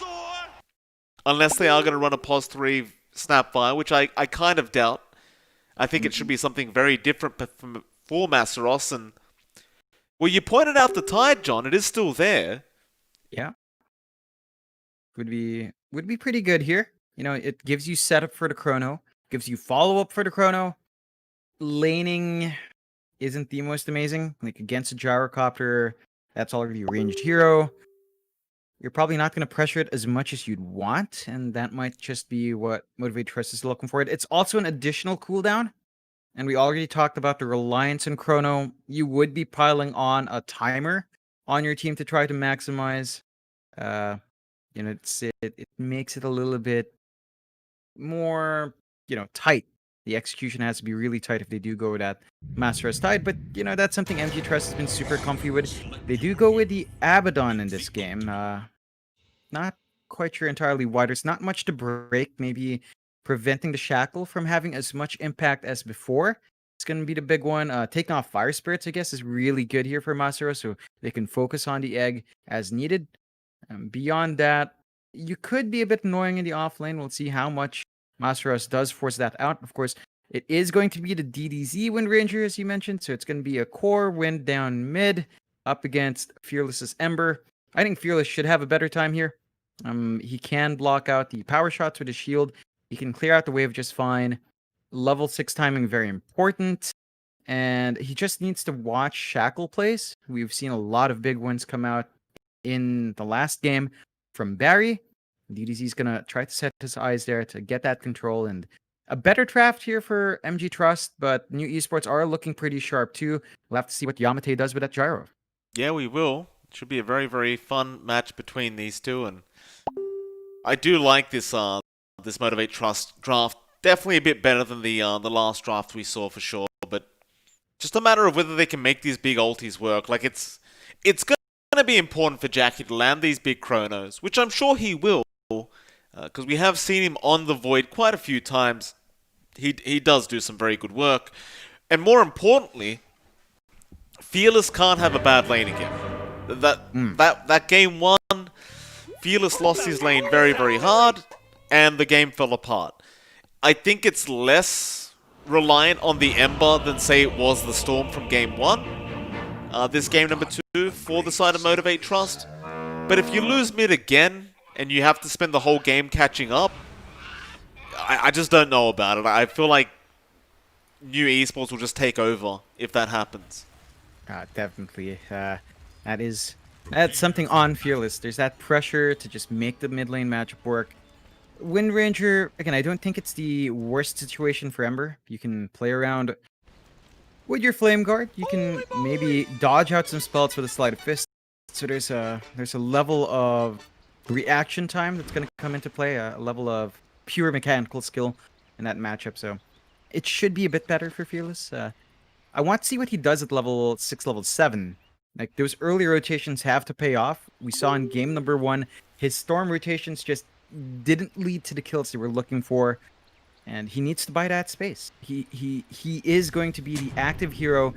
Unless they are going to run a POS 3 Snapfire, which I kind of doubt. I think it should be something very different for Masaros. And well, you pointed out the tide, John. It is still there. Yeah. Would be pretty good here. You know, it gives you setup for the chrono, gives you follow up for the chrono. Laning isn't the most amazing. Like against a gyrocopter, that's already a ranged hero. You're probably not going to pressure it as much as you'd want, and that might just be what Motivate Trust is looking for. It's also an additional cooldown, and we already talked about the reliance on chrono. You would be piling on a timer on your team to try to maximize. You know, it makes it a little bit more, you know, tight. The execution has to be really tight if they do go with that Master S Tide, but you know, that's something MG Trust has been super comfy with. They do go with the Abaddon in this game. Not quite sure entirely why. There's not much to break. Maybe preventing the Shackle from having as much impact as before. It's going to be the big one. Taking off Fire Spirits, I guess, is really good here for Masero, so they can focus on the egg as needed. Beyond that, you could be a bit annoying in the off lane. We'll see how much Masteros does force that out. Of course, it is going to be the DDZ Wind Ranger, as you mentioned, so it's going to be a core wind down mid up against Fearless's Ember. I think Fearless should have a better time here. He can block out the power shots with his shield. He can clear out the wave just fine. Level 6 timing, very important. And he just needs to watch Shackle plays. We've seen a lot of big wins come out in the last game from Barry. DDZ's going to try to set his eyes there to get that control, and a better draft here for MG Trust, but new esports are looking pretty sharp too. We'll have to see what Yamate does with that gyro. Yeah, we will. It should be a very, very fun match between these two, and I do like this Motivate Trust draft. Definitely a bit better than the last draft we saw for sure, but just a matter of whether they can make these big ultis work. Like it's going to be important for Jackie to land these big chronos, which I'm sure he will. Because we have seen him on the Void quite a few times. He does do some very good work. And more importantly, Fearless can't have a bad lane again. That game 1, Fearless lost his lane very, very hard, and the game fell apart. I think it's less reliant on the Ember than, say, it was the Storm from game 1. This game number 2 for the side of Motivate Trust. But if you lose mid again, and you have to spend the whole game catching up, I just don't know about it. I feel like new esports will just take over if that happens. Definitely. That's something on Fearless. There's that pressure to just make the mid lane matchup work. Wind Ranger, again, I don't think it's the worst situation for Ember. You can play around with your Flame Guard. You can maybe dodge out some spells with a Sleight of Fist. So there's a level of reaction time that's going to come into play, a level of pure mechanical skill in that matchup, so it should be a bit better for Fearless. I want to see what he does at level 6, level 7. Like, those early rotations have to pay off. We saw in game number 1, his Storm rotations just didn't lead to the kills they were looking for, and he needs to buy that space. He is going to be the active hero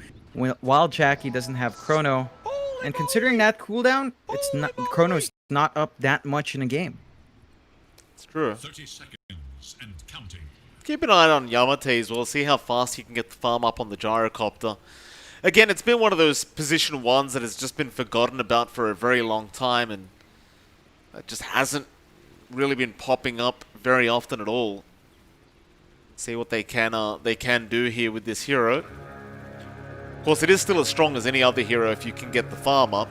while Jackie doesn't have Chrono. And considering that cooldown, Chrono's not up that much in a game. It's true. 30 seconds and counting. Keep an eye on Yamate as well, see how fast he can get the farm up on the gyrocopter. Again, it's been one of those position 1s that has just been forgotten about for a very long time, and it just hasn't really been popping up very often at all. See what they can do here with this hero. Of course, it is still as strong as any other hero if you can get the farm up,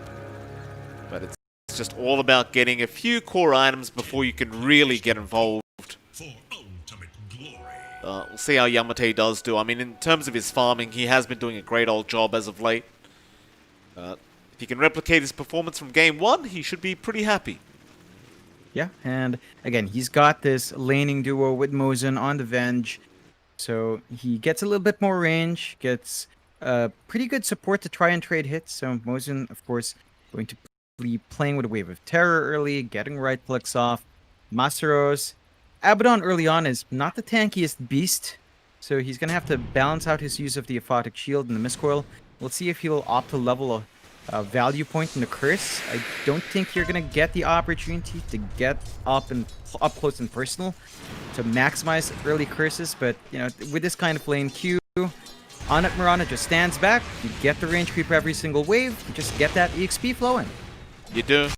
but it's just all about getting a few core items before you can really get involved. For ultimate glory. We'll see how Yamate does do. I mean, in terms of his farming, he has been doing a great old job as of late. If he can replicate his performance from game 1, he should be pretty happy. Yeah, and again, he's got this laning duo with Mozen on the Venge, so he gets a little bit more range, gets pretty good support to try and trade hits. So Mozen, of course, going to be playing with a Wave of Terror early, getting right clicks off. Masaros, Abaddon early on is not the tankiest beast, so he's going to have to balance out his use of the Aphotic Shield and the Mistcoil. We'll see if he'll opt to level value point in the curse. I don't think you're gonna get the opportunity to get up close and personal to maximize early curses. But you know, with this kind of lane Q, Onit Mirana just stands back. You get the range creep every single wave. You just get that EXP flowing. You do.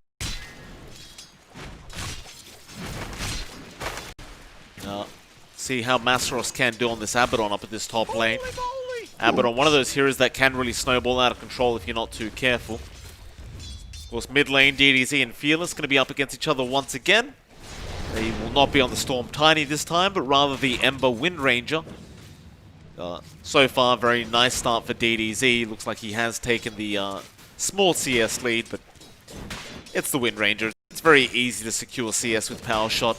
See how Masaros can do on this Abaddon up at this top lane. Abaddon, one of those heroes that can really snowball out of control if you're not too careful. Of course, mid lane, DDZ and Fearless going to be up against each other once again. They will not be on the Storm Tiny this time, but rather the Ember Wind Ranger. So far, very nice start for DDZ. Looks like he has taken the small CS lead, but it's the Wind Ranger. It's very easy to secure CS with Power Shot.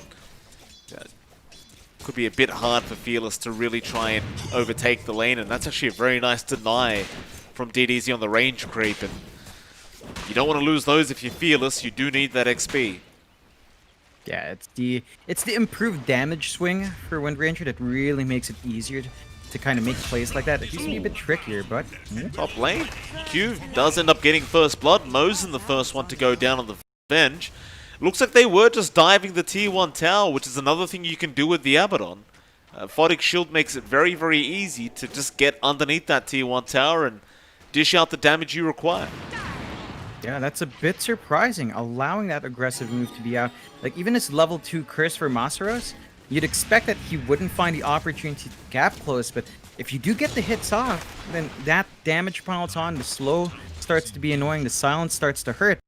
Could be a bit hard for Fearless to really try and overtake the lane, and that's actually a very nice deny from DDZ on the range creep. And you don't want to lose those if you're Fearless. You do need that XP. Yeah, it's the improved damage swing for Wind Ranger that really makes it easier to kind of make plays like that. It used to be a bit trickier, but Top lane, Q does end up getting first blood. Mosin the first one to go down on the Venge. Looks like they were just diving the tier 1 tower, which is another thing you can do with the Abaddon. Photic Shield makes it very, very easy to just get underneath that tier 1 tower and dish out the damage you require. yeah, that's a bit surprising, allowing that aggressive move to be out. Like, even his level 2 curse for Masaros, you'd expect that he wouldn't find the opportunity to gap close, but if you do get the hits off, then that damage piles on, the slow starts to be annoying, the silence starts to hurt.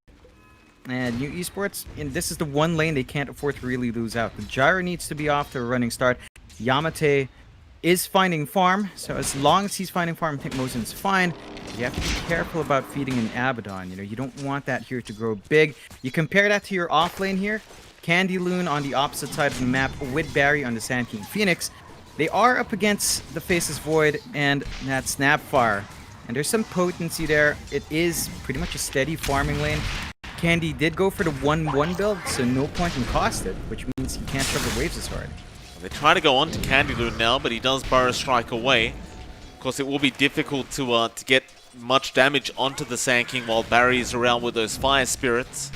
And New Esports, and this is the one lane they can't afford to really lose out. The Gyro needs to be off to a running start. Yamate is finding farm, so as long as he's finding farm, I think Mosin's fine. You have to be careful about feeding an Abaddon. You know, you don't want that here to grow big. You compare that to your off lane here. Candy Loon on the opposite side of the map with Barry on the Sand King Phoenix. They are up against the Faceless Void and that Snapfire. And there's some potency there. It is pretty much a steady farming lane. Candy did go for the 1-1 build, so no point in cost it, which means he can't shove the waves as hard. They try to go on to Candy Loon now, but he does Burrow Strike away. Of course, it will be difficult to get much damage onto the Sand King while Barry is around with those Fire Spirits.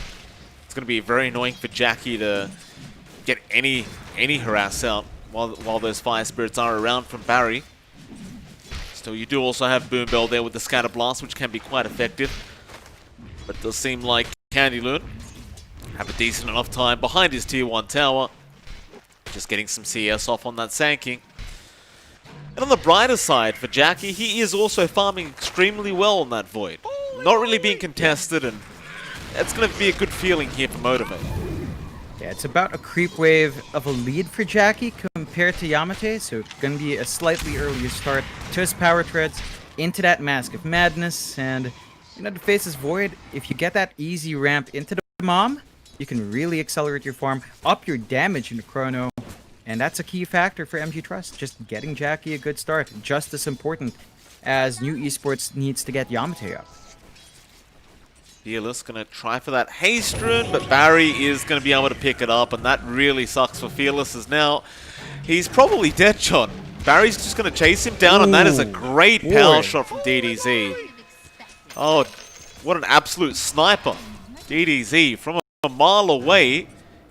It's going to be very annoying for Jackie to get any harass out while those Fire Spirits are around from Barry. Still, you do also have Boom Bell there with the Scatter Blast, which can be quite effective. But it does seem like Candy Loon have a decent enough time behind his tier 1 tower. Just getting some CS off on that Sand King. And on the brighter side for Jackie, he is also farming extremely well on that Void. Not really being contested, and it's going to be a good feeling here for Motivate. Yeah, it's about a creep wave of a lead for Jackie compared to Yamate, so it's going to be a slightly earlier start to his power treads into that Mask of Madness. And you know, the Faceless Void, if you get that easy ramp into the Mom, you can really accelerate your farm, up your damage in the Chrono, and that's a key factor for MG Trust. Just getting Jackie a good start, just as important as New Esports needs to get Yamate up. Fearless going to try for that haste rune, but Barry is going to be able to pick it up, and that really sucks for Fearless, as now he's probably dead, John. Barry's just going to chase him down, and that is a great power shot from DDZ. Oh, what an absolute sniper. DDZ from a mile away,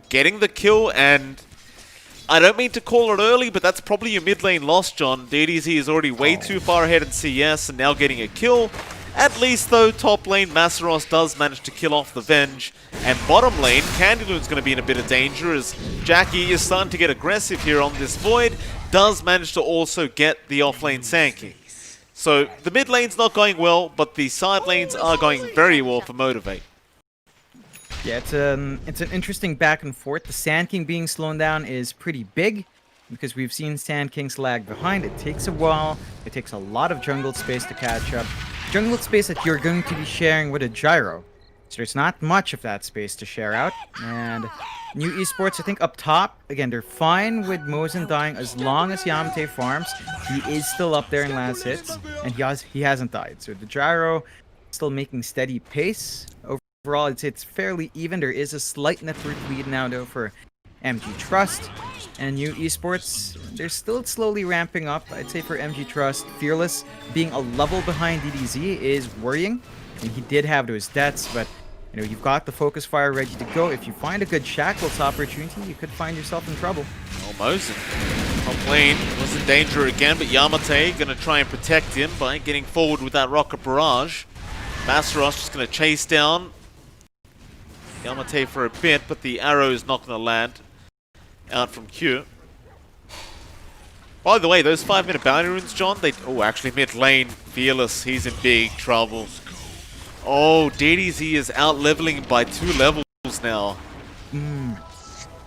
getting the kill, and I don't mean to call it early, but that's probably your mid lane loss, John. DDZ is already way too far ahead in CS and now getting a kill. At least, though, top lane, Masaros does manage to kill off the Venge. And bottom lane, Candy Loon's going to be in a bit of danger as Jackie is starting to get aggressive here on this Void. Does manage to also get the offlane Sand King. So the mid lane's not going well, but the side lanes are going very well for Motivate. Yeah, it's an interesting back and forth. The Sand King being slowed down is pretty big because we've seen Sand Kings lag behind. It takes a while. It takes a lot of jungle space to catch up. Jungle space that you're going to be sharing with a Gyro. So there's not much of that space to share out. And New Esports, I think up top, again, they're fine with Mosin dying as long as Yamate farms. He is still up there in last hits, and he hasn't died. So the Gyro still making steady pace. Overall, it's fairly even. There is a slight network lead now, though, for MG Trust. And New Esports, they're still slowly ramping up. I'd say for MG Trust, Fearless being a level behind DDZ is worrying. I mean, he did have those deaths, but you know, you've got the focus fire ready to go. If you find a good Shackles opportunity, you could find yourself in trouble. Well, Mosin, top lane, was in danger again, but Yamate gonna try and protect him by getting forward with that rocket barrage. Masaros just gonna chase down Yamate for a bit, but the arrow is not gonna land out from Q. By the way, those 5-minute bounty runes, John, actually mid lane, Fearless, he's in big trouble. Oh, DDZ is out leveling by 2 levels now.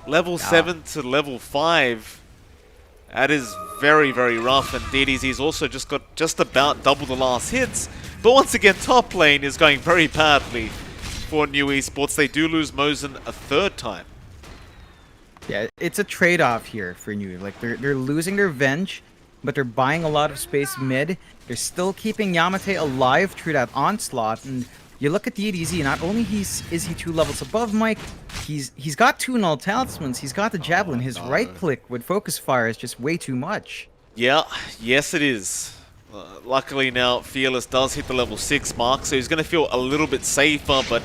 Level 7 to level 5. That is very, very rough, and DDZ's also just got just about double the last hits. But once again, top lane is going very badly for New Esports. They do lose Mosin a 3rd time. Yeah, it's a trade-off here for New. Like, they're losing their Venge, but they're buying a lot of space mid. They're still keeping Yamate alive through that onslaught, and you look at the DDZ, not only is he 2 levels above Mike, he's got 2 null talismans, he's got the javelin, his right click with focus fire is just way too much. Yeah, yes it is. Luckily now, Fearless does hit the level 6 mark, so he's going to feel a little bit safer, but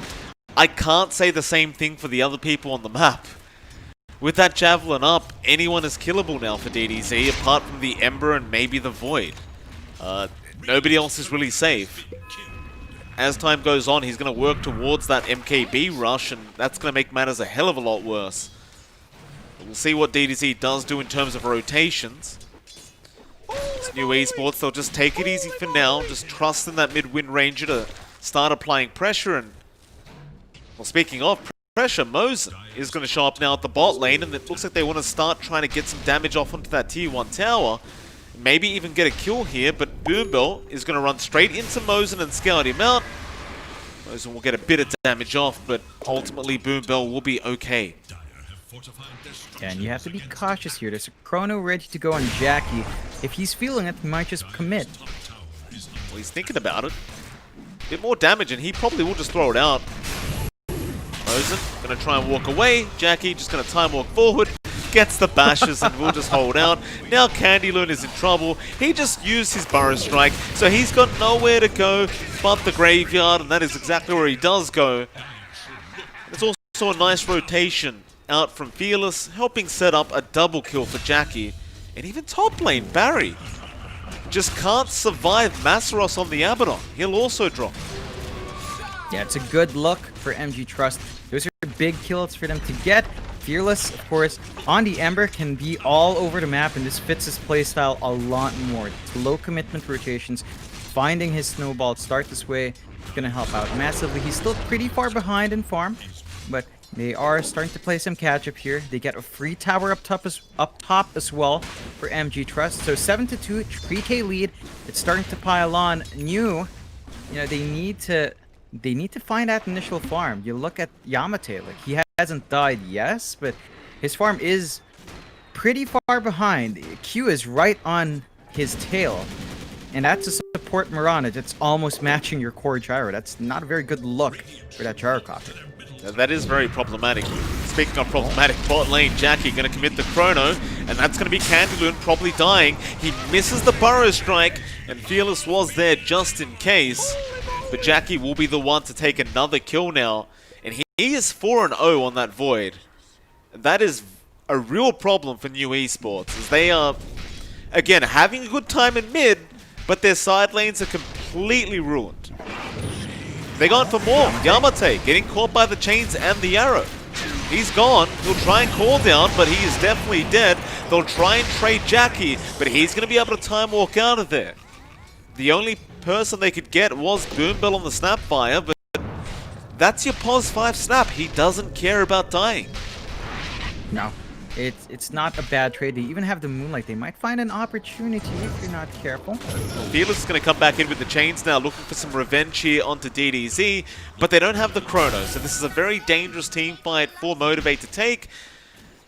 I can't say the same thing for the other people on the map. With that javelin up, anyone is killable now for DDZ, apart from the Ember and maybe the Void. Nobody else is really safe. As time goes on, he's going to work towards that MKB rush, and that's going to make matters a hell of a lot worse. We'll see what DDZ does do in terms of rotations. It's New Esports, they'll just take it easy for now, just trust in that mid-wind ranger to start applying pressure. And, well, speaking of pressure, Mosin is going to show up now at the bot lane, and it looks like they want to start trying to get some damage off onto that tier 1 tower. Maybe even get a kill here, but Boombell is going to run straight into Mosin and scout him out. Mosin will get a bit of damage off, but ultimately Boombell will be okay. And you have to be cautious here. There's a chrono ready to go on Jackie. If he's feeling it, he might just commit. Well, he's thinking about it. A bit more damage, and he probably will just throw it out. Mosin going to try and walk away. Jackie just going to time walk forward. Gets the bashes and will just hold out. Now Candyloon is in trouble. He just used his Burrow Strike, so he's got nowhere to go but the graveyard, and that is exactly where he does go. It's also a nice rotation out from Fearless, helping set up a double kill for Jackie. And even top lane, Barry, just can't survive Masaros on the Abaddon. He'll also drop. Yeah, it's a good look for MG Trust. Those are big kills for them to get. Fearless, of course, on the Ember can be all over the map, and this fits his playstyle a lot more. It's low commitment rotations. Finding his snowball to start this way is going to help out massively. He's still pretty far behind in farm, but they are starting to play some catch-up here. They get a free tower up top as well for MG Trust. So 7-2, 3k lead. It's starting to pile on. New, you know, they need to find that initial farm. You look at Yamate, like, he hasn't died, yes, but his farm is pretty far behind. Q is right on his tail, and that's a support Mirana that's almost matching your core gyro. That's not a very good look for that gyrocopter. That is very problematic. Speaking of problematic, bot lane, Jackie going to commit the chrono, and that's going to be Candyloon probably dying. He misses the Burrow Strike, and Fearless was there just in case. But Jackie will be the one to take another kill now. And he is 4-0 on that Void. That is a real problem for New Esports, as they are, again, having a good time in mid, but their side lanes are completely ruined. They're going for more. Yamate getting caught by the chains and the arrow. He's gone. He'll try and call down, but he is definitely dead. They'll try and trade Jackie, but he's going to be able to time walk out of there. The only person they could get was Boombell on the Snapfire, but that's your pos 5 snap. He doesn't care about dying. No, it's not a bad trade. They even have the Moonlight. They might find an opportunity if you're not careful. Fearless is going to come back in with the chains now, looking for some revenge here onto DDZ, but they don't have the chrono, so this is a very dangerous team fight for Motivate to take.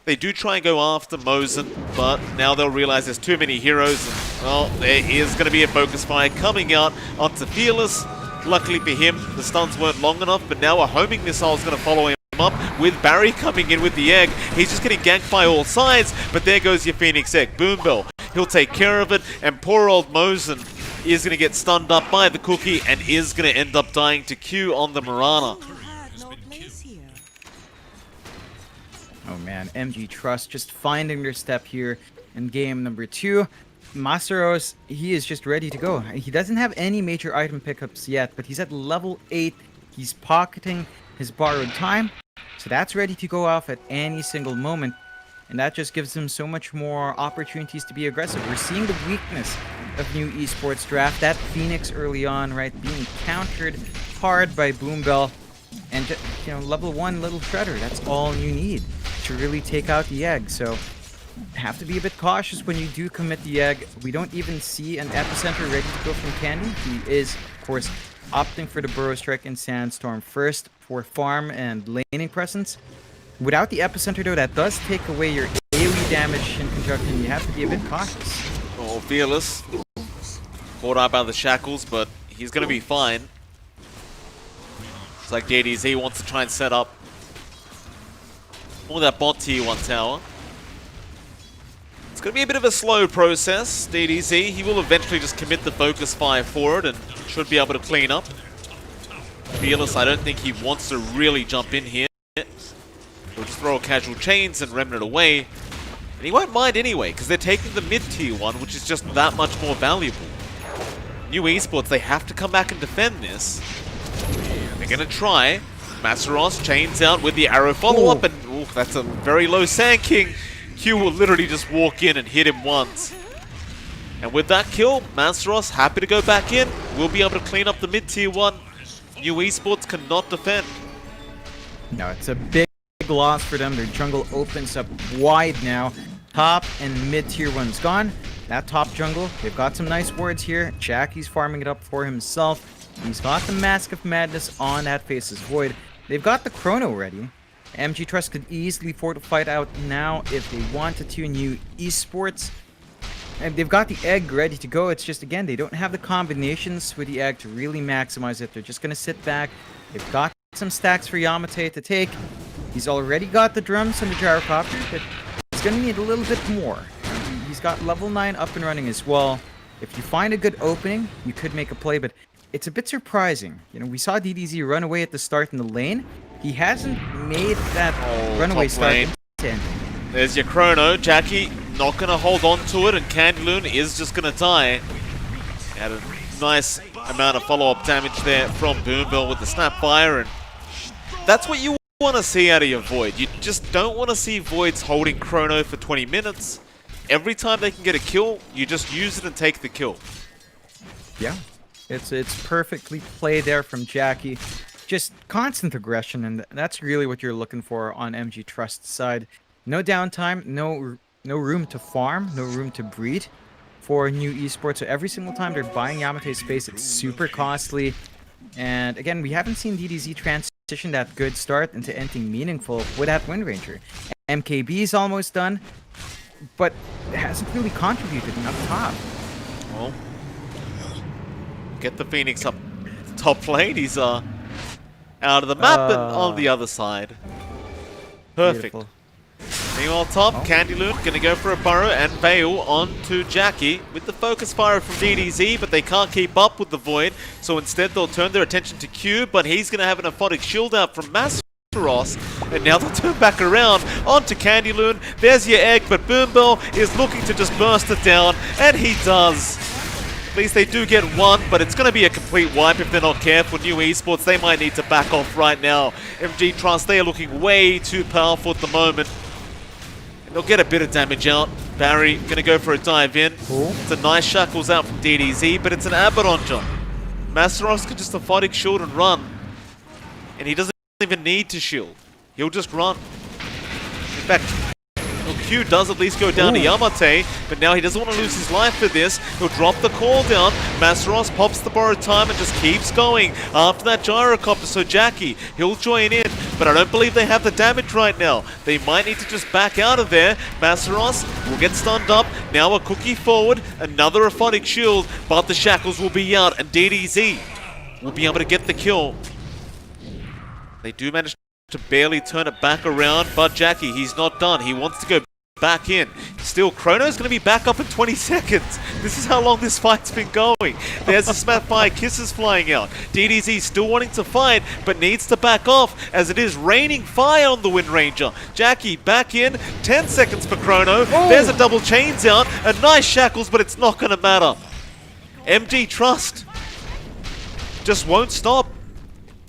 They do try and go after Mosin, but now they'll realize there's too many heroes, and, well, there is going to be a focus fire coming out onto Fearless. Luckily for him, the stuns weren't long enough, but now a homing missile is going to follow him up with Barry coming in with the egg. He's just getting ganked by all sides, but there goes your Phoenix egg. Boombell, he'll take care of it, and poor old Mosen is going to get stunned up by the cookie and is going to end up dying to Q on the Mirana. You had no place here. Oh man, MG Trust just finding their step here in game number 2. Masteros, he is just ready to go. He doesn't have any major item pickups yet, but he's at level 8. He's pocketing his borrowed time, so that's ready to go off at any single moment. And that just gives him so much more opportunities to be aggressive. We're seeing the weakness of new esports draft. That Phoenix early on, right, being countered hard by Boombell. And, you know, level 1 little Shredder, that's all you need to really take out the egg. So, have to be a bit cautious when you do commit the egg. We don't even see an epicenter ready to go from Candy. He is, of course, opting for the Burrow Strike and Sandstorm first for farm and laning presence. Without the epicenter, though, that does take away your AoE damage in conjunction. You have to be a bit cautious. Oh, Fearless. Caught out by the shackles, but he's going to be fine. It's like DDZ wants to try and set up more that bot tier 1 tower. It's going to be a bit of a slow process. DDZ, he will eventually just commit the focus fire for it and should be able to clean up. Fearless, I don't think he wants to really jump in here. He'll just throw casual chains and Remnant away. And he won't mind anyway, because they're taking the mid-tier 1, which is just that much more valuable. New esports, they have to come back and defend this. They're going to try. Masteros chains out with the arrow follow-up, and ooh, that's a very low Sand King. Q will literally just walk in and hit him once. And with that kill, Masteros happy to go back in. We'll be able to clean up the mid-tier 1. New esports cannot defend. No, it's a big loss for them. Their jungle opens up wide now. Top and mid-tier 1's gone. That top jungle, they've got some nice wards here. Jackie's farming it up for himself. He's got the Mask of Madness on that Faceless Void. They've got the Chrono ready. MG Trust could easily fortify it out now if they wanted to. New esports. And they've got the egg ready to go. It's just, again, they don't have the combinations with the egg to really maximize it. They're just going to sit back. They've got some stacks for Yamate to take. He's already got the drums and the gyrocopter, but he's going to need a little bit more. He's got level 9 up and running as well. If you find a good opening, you could make a play, but it's a bit surprising. You know, we saw DDZ run away at the start in the lane. He hasn't made that runaway start. There's your Chrono. Jackie not going to hold on to it, and Candyloon is just going to die. Had a nice amount of follow-up damage there from Boombell with the Snapfire, and that's what you want to see out of your Void. You just don't want to see Voids holding Chrono for 20 minutes. Every time they can get a kill, you just use it and take the kill. Yeah, it's perfectly played there from Jackie. Just constant aggression, and that's really what you're looking for on MG Trust's side. No downtime, no room to farm, no room to breed for new esports. So every single time they're buying Yamate space, it's super costly. And again, we haven't seen DDZ transition that good start into anything meaningful with that Wind Ranger. MKB is almost done, but it hasn't really contributed up top. Well, get the Phoenix up top lane. He's out of the map and on the other side. Perfect. Beautiful. Meanwhile, top, Candyloon gonna go for a burrow and Veil onto Jackie with the focus fire from DDZ, but they can't keep up with the Void, so instead they'll turn their attention to Q, but he's gonna have an aphotic shield out from Masteros, and now they'll turn back around onto Candyloon. There's your egg, but Boombell is looking to just burst it down, and he does. At least they do get one, but it's going to be a complete wipe if they're not careful. New esports, they might need to back off right now. MG Trust, they are looking way too powerful at the moment. And they'll get a bit of damage out. Barry going to go for a dive in. Cool. It's a nice shackles out from DDZ, but it's an Abaddon. Masteros can just aphotic shield and run. And he doesn't even need to shield. He'll just run. In fact, Q does at least go down to Yamate, but now he doesn't want to lose his life for this. He'll drop the call down. Masteros pops the borrowed time and just keeps going after that gyrocopter. So Jackie, he'll join in, but I don't believe they have the damage right now. They might need to just back out of there. Masteros will get stunned up. Now a cookie forward, another aphotic shield, but the shackles will be out, and DDZ will be able to get the kill. They do manage to barely turn it back around, but Jackie, he's not done. He wants to go back in. Still, Chrono's going to be back up in 20 seconds. This is how long this fight's been going. There's the Smathfire Kisses flying out. DDZ still wanting to fight, but needs to back off as it is raining fire on the Wind Ranger. Jackie back in, 10 seconds for Chrono. There's a double chains out, a nice shackles, but it's not going to matter. MG Trust just won't stop.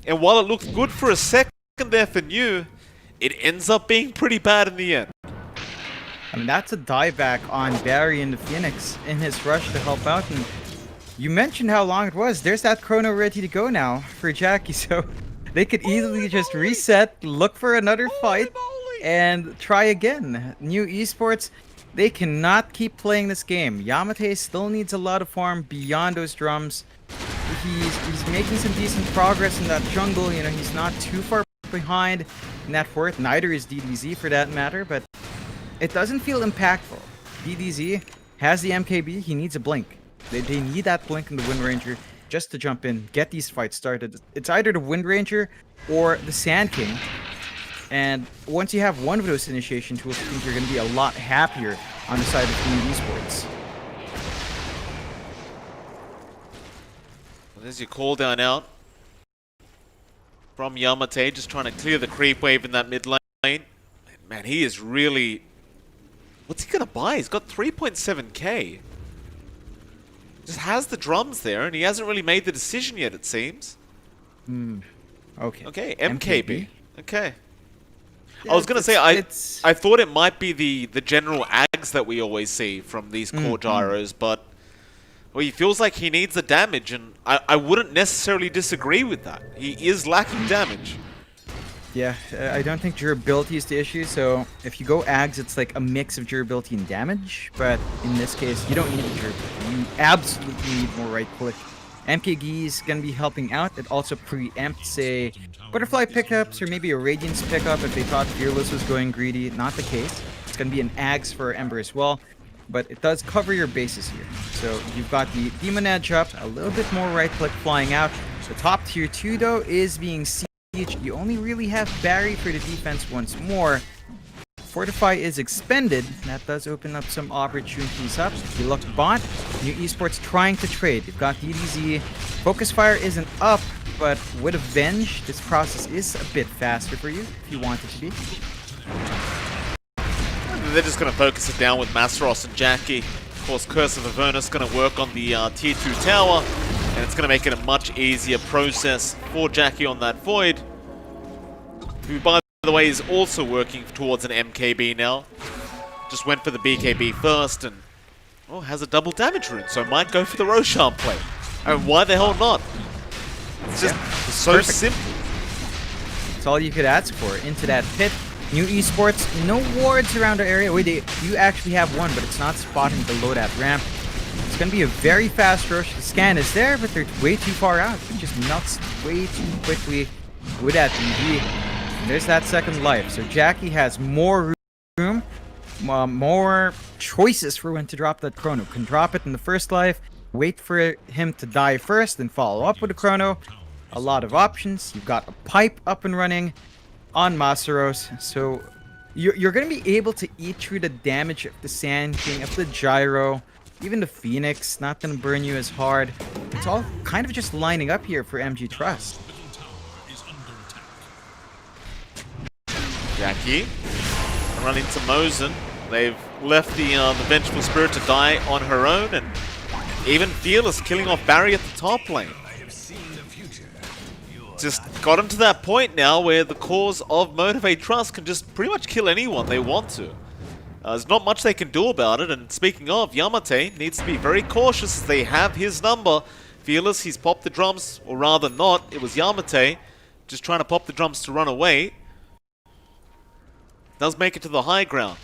And while it looked good for a second there for New, it ends up being pretty bad in the end. I mean, that's a dieback on Barry and the Phoenix in his rush to help out. And you mentioned how long it was. There's that Chrono ready to go now for Jackie, so they could easily just reset, look for another fight, and try again. New Esports, they cannot keep playing this game. Yamate still needs a lot of farm beyond those drums. He's making some decent progress in that jungle. You know, he's not too far behind in that fourth. Neither is DDZ for that matter, but it doesn't feel impactful. DDZ has the MKB. He needs a blink. They need that blink in the Wind Ranger just to jump in, get these fights started. It's either the Wind Ranger or the Sand King. And once you have one of those initiation tools, I think you're going to be a lot happier on the side of New Esports. Well, there's your call down out from Yamate, just trying to clear the creep wave in that mid lane. Man, he is really... What's he going to buy? He's got 3.7k. Just has the drums there, and he hasn't really made the decision yet, it seems. Okay. Okay, MKB. Okay. Yeah, I was going to say, I thought it might be the general ags that we always see from these core gyros, but well, he feels like he needs the damage, and I wouldn't necessarily disagree with that. He is lacking damage. Yeah, I don't think durability is the issue, so if you go Ags, it's like a mix of durability and damage, but in this case, you don't need the durability. You absolutely need more right-click. MKG is going to be helping out. It also preempts, say, Butterfly pickups or maybe a Radiance pickup if they thought Fearless was going greedy. Not the case. It's going to be an Ags for Ember as well, but it does cover your bases here. So you've got the Demon Edge up, a little bit more right-click flying out. The top tier 2, though, is being sieged. You only really have Barry for the defense once more. Fortify is expended. That does open up some opportunities up. If you look bot, New Esports trying to trade. You've got DDZ. Focus Fire isn't up, but with Avenge, this process is a bit faster for you if you want it to be. They're just going to focus it down with Masteros and Jackie. Of course, Curse of Avernus going to work on the tier 2 tower, and it's going to make it a much easier process for Jackie on that Void, who, by the way, is also working towards an MKB now. Just went for the BKB first, and has a double damage rune, so might go for the Roshan play. And why the hell not? It's just so perfect. simple. That's all you could ask for. Into that pit. New Esports, no wards around the area. Wait, you actually have one, but it's not spotting below that ramp. It's going to be a very fast rush. The scan is there, but they're way too far out. It just melts way too quickly with that DD. And there's that second life. So Jackie has more room, more choices for when to drop that Chrono. Can drop it in the first life, wait for him to die first, then follow up with a Chrono. A lot of options. You've got a pipe up and running on Masteros, so you're going to be able to eat through the damage of the Sand King, of the Gyro, even the Phoenix, not going to burn you as hard. It's all kind of just lining up here for MG Trust. Jackie run into Mosen. They've left the Vengeful Spirit to die on her own, and even Fearless killing off Barry at the top lane. Just gotten to that point now where the cause of Motivate Trust can just pretty much kill anyone they want to. There's not much they can do about it, and speaking of, Yamate needs to be very cautious as they have his number. Fearless, he's popped the drums, or rather not, it was Yamate just trying to pop the drums to run away. Does make it to the high ground.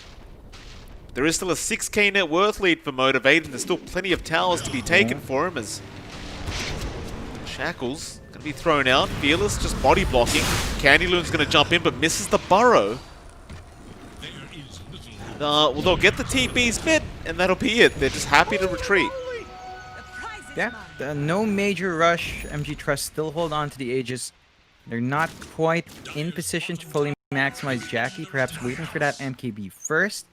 There is still a 6k net worth lead for Motivate, and there's still plenty of towers to be taken for him as Shackles going to be thrown out. Fearless just body blocking. Candy Loon's going to jump in, but misses the burrow. Well, they'll get the TP's bit, and that'll be it. They're just happy to retreat. Yeah, no major rush. MG Trust still hold on to the Aegis. They're not quite in position to fully maximize Jackie, perhaps waiting for that MKB first.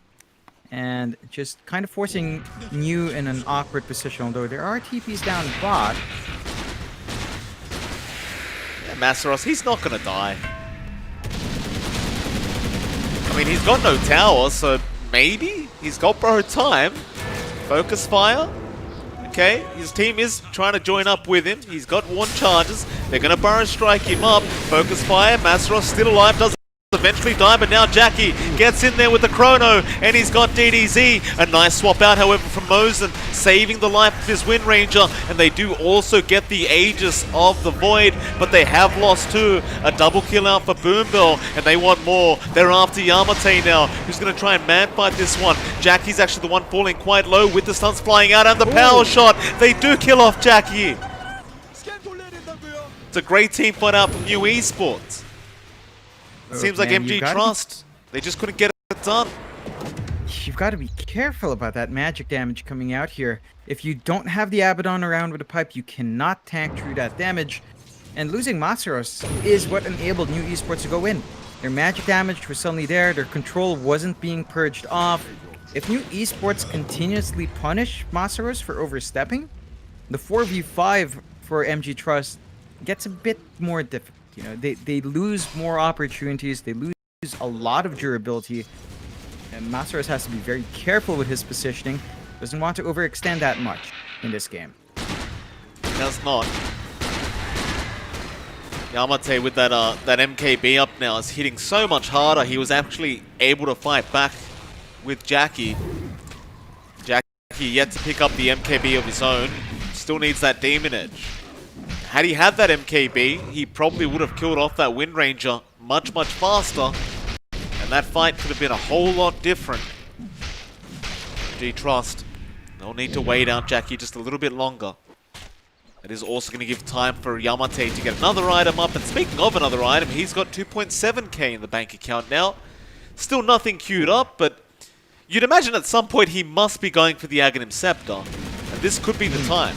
And just kind of forcing New in an awkward position, although there are TPs down bot. Yeah, Masaros, he's not going to die. I mean, he's got no tower, so maybe he's got borrowed time. Focus fire. Okay, his team is trying to join up with him. He's got one charges. They're going to burrow strike him up. Focus fire. Masaros still alive. Doesn't eventually die, but now Jackie gets in there with the chrono, and he's got DDZ. A nice swap out, however, from Mosen, saving the life of his Wind Ranger, and they do also get the Aegis of the Void, but they have lost two. A double kill out for Boombell, and they want more. They're after Yamate now, who's going to try and man fight this one. Jackie's actually the one falling quite low with the stuns flying out, and the power shot. They do kill off Jackie. It's a great team fight out from New Esports. It seems like MG Trust, they just couldn't get it done. You've got to be careful about that magic damage coming out here. If you don't have the Abaddon around with a pipe, you cannot tank through that damage. And losing Masaros is what enabled New Esports to go in. Their magic damage was suddenly there, their control wasn't being purged off. If New Esports continuously punish Masaros for overstepping, the 4v5 for MG Trust gets a bit more difficult. You know, they lose more opportunities, they lose a lot of durability, and Masaros has to be very careful with his positioning. Doesn't want to overextend that much in this game. He does not. Yamate with that MKB up now is hitting so much harder. He was actually able to fight back with Jackie. Jackie yet to pick up the MKB of his own. Still needs that Demon Edge. Had he had that MKB, he probably would have killed off that Wind Ranger much, much faster. And that fight could have been a whole lot different. G-Trust, they'll need to wait out Jackie just a little bit longer. That is also going to give time for Yamate to get another item up. And speaking of another item, he's got 2.7k in the bank account now. Still nothing queued up, but you'd imagine at some point he must be going for the Aghanim Scepter. And this could be the time.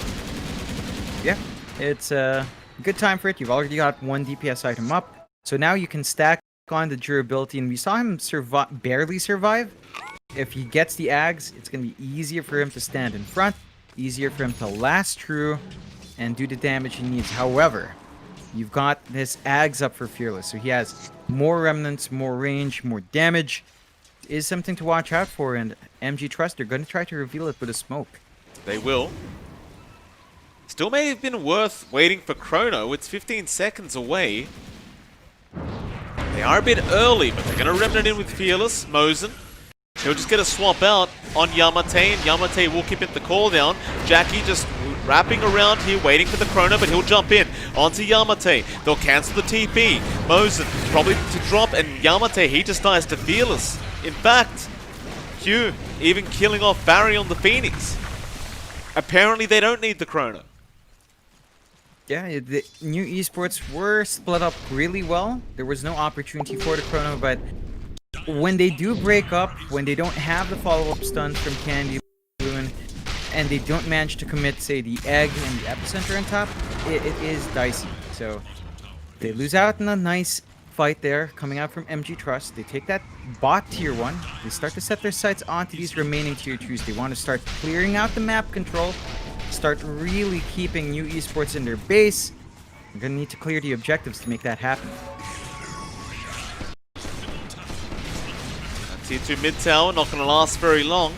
Yeah. It's a good time for it. You've already got one DPS item up. So now you can stack on the durability. And we saw him barely survive. If he gets the Ags, it's going to be easier for him to stand in front. Easier for him to last through and do the damage he needs. However, you've got this Ags up for Fearless. So he has more remnants, more range, more damage. It is something to watch out for. And MG Trust, they're going to try to reveal it with a smoke. They will. Still may have been worth waiting for Chrono. It's 15 seconds away. They are a bit early, but they're going to remnant in with Fearless. Mosen. He'll just get a swap out on Yamate, and Yamate will keep it the call down. Jackie just wrapping around here, waiting for the Chrono, but he'll jump in onto Yamate. They'll cancel the TP. Mosen probably to drop, and Yamate, he just dies to Fearless. In fact, Q even killing off Barry on the Phoenix. Apparently they don't need the Chrono. Yeah, the New Esports were split up really well. There was no opportunity for the Chrono, but when they do break up, when they don't have the follow-up stuns from Candy Loon, and they don't manage to commit, say, the Egg and the Epicenter on top, it is dicey. So they lose out in a nice fight there, coming out from MG Trust. They take that bot tier 1. They start to set their sights onto these remaining tier 2s. They want to start clearing out the map control, start really keeping New Esports in their base. They're going to need to clear the objectives to make that happen. Tier 2 mid tower, not going to last very long.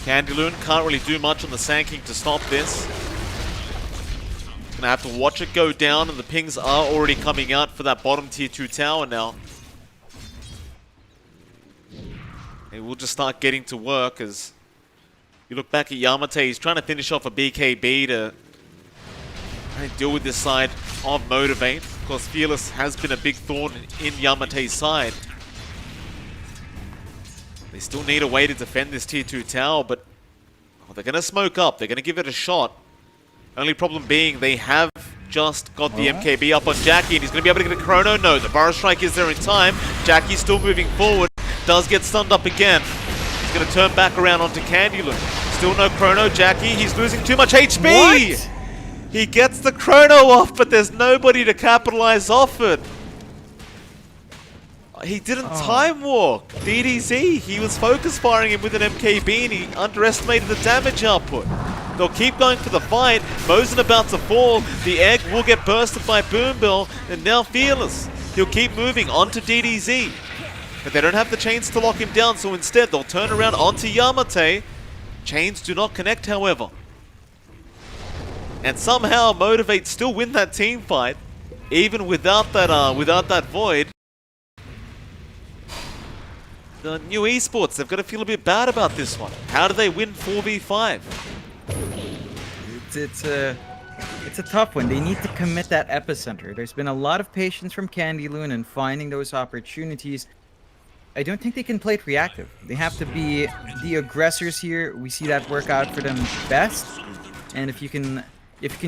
Candyloon can't really do much on the Sand King to stop this. Going to have to watch it go down, and the pings are already coming out for that bottom tier 2 tower now. It will just start getting to work as you look back at Yamate. He's trying to finish off a BKB to deal with this side of Motivate. Of course, Fearless has been a big thorn in Yamate's side. They still need a way to defend this tier 2 tower, but they're going to smoke up. They're going to give it a shot. Only problem being they have just got the MKB up on Jackie, and he's going to be able to get a Chrono. No, the Burrow Strike is there in time. Jackie's still moving forward. Does get stunned up again. He's going to turn back around onto Candyloon. Still no Chrono. Jackie, he's losing too much HP. What? He gets the chrono off, but there's nobody to capitalize off it. He didn't time walk. DDZ, he was focus firing him with an MKB and he underestimated the damage output. They'll keep going for the fight. Mosin about to fall. The egg will get bursted by Boombill, and now Fearless. He'll keep moving onto DDZ. But they don't have the chains to lock him down, so instead they'll turn around onto Yamate. Chains do not connect, however. And somehow Motivate still win that team fight, even without that void. The new esports, they've got to feel a bit bad about this one. How do they win 4v5? It's a tough one. They need to commit that epicenter. There's been a lot of patience from Candy Loon in finding those opportunities. I don't think they can play it reactive. They have to be the aggressors here. We see that work out for them best. And if you can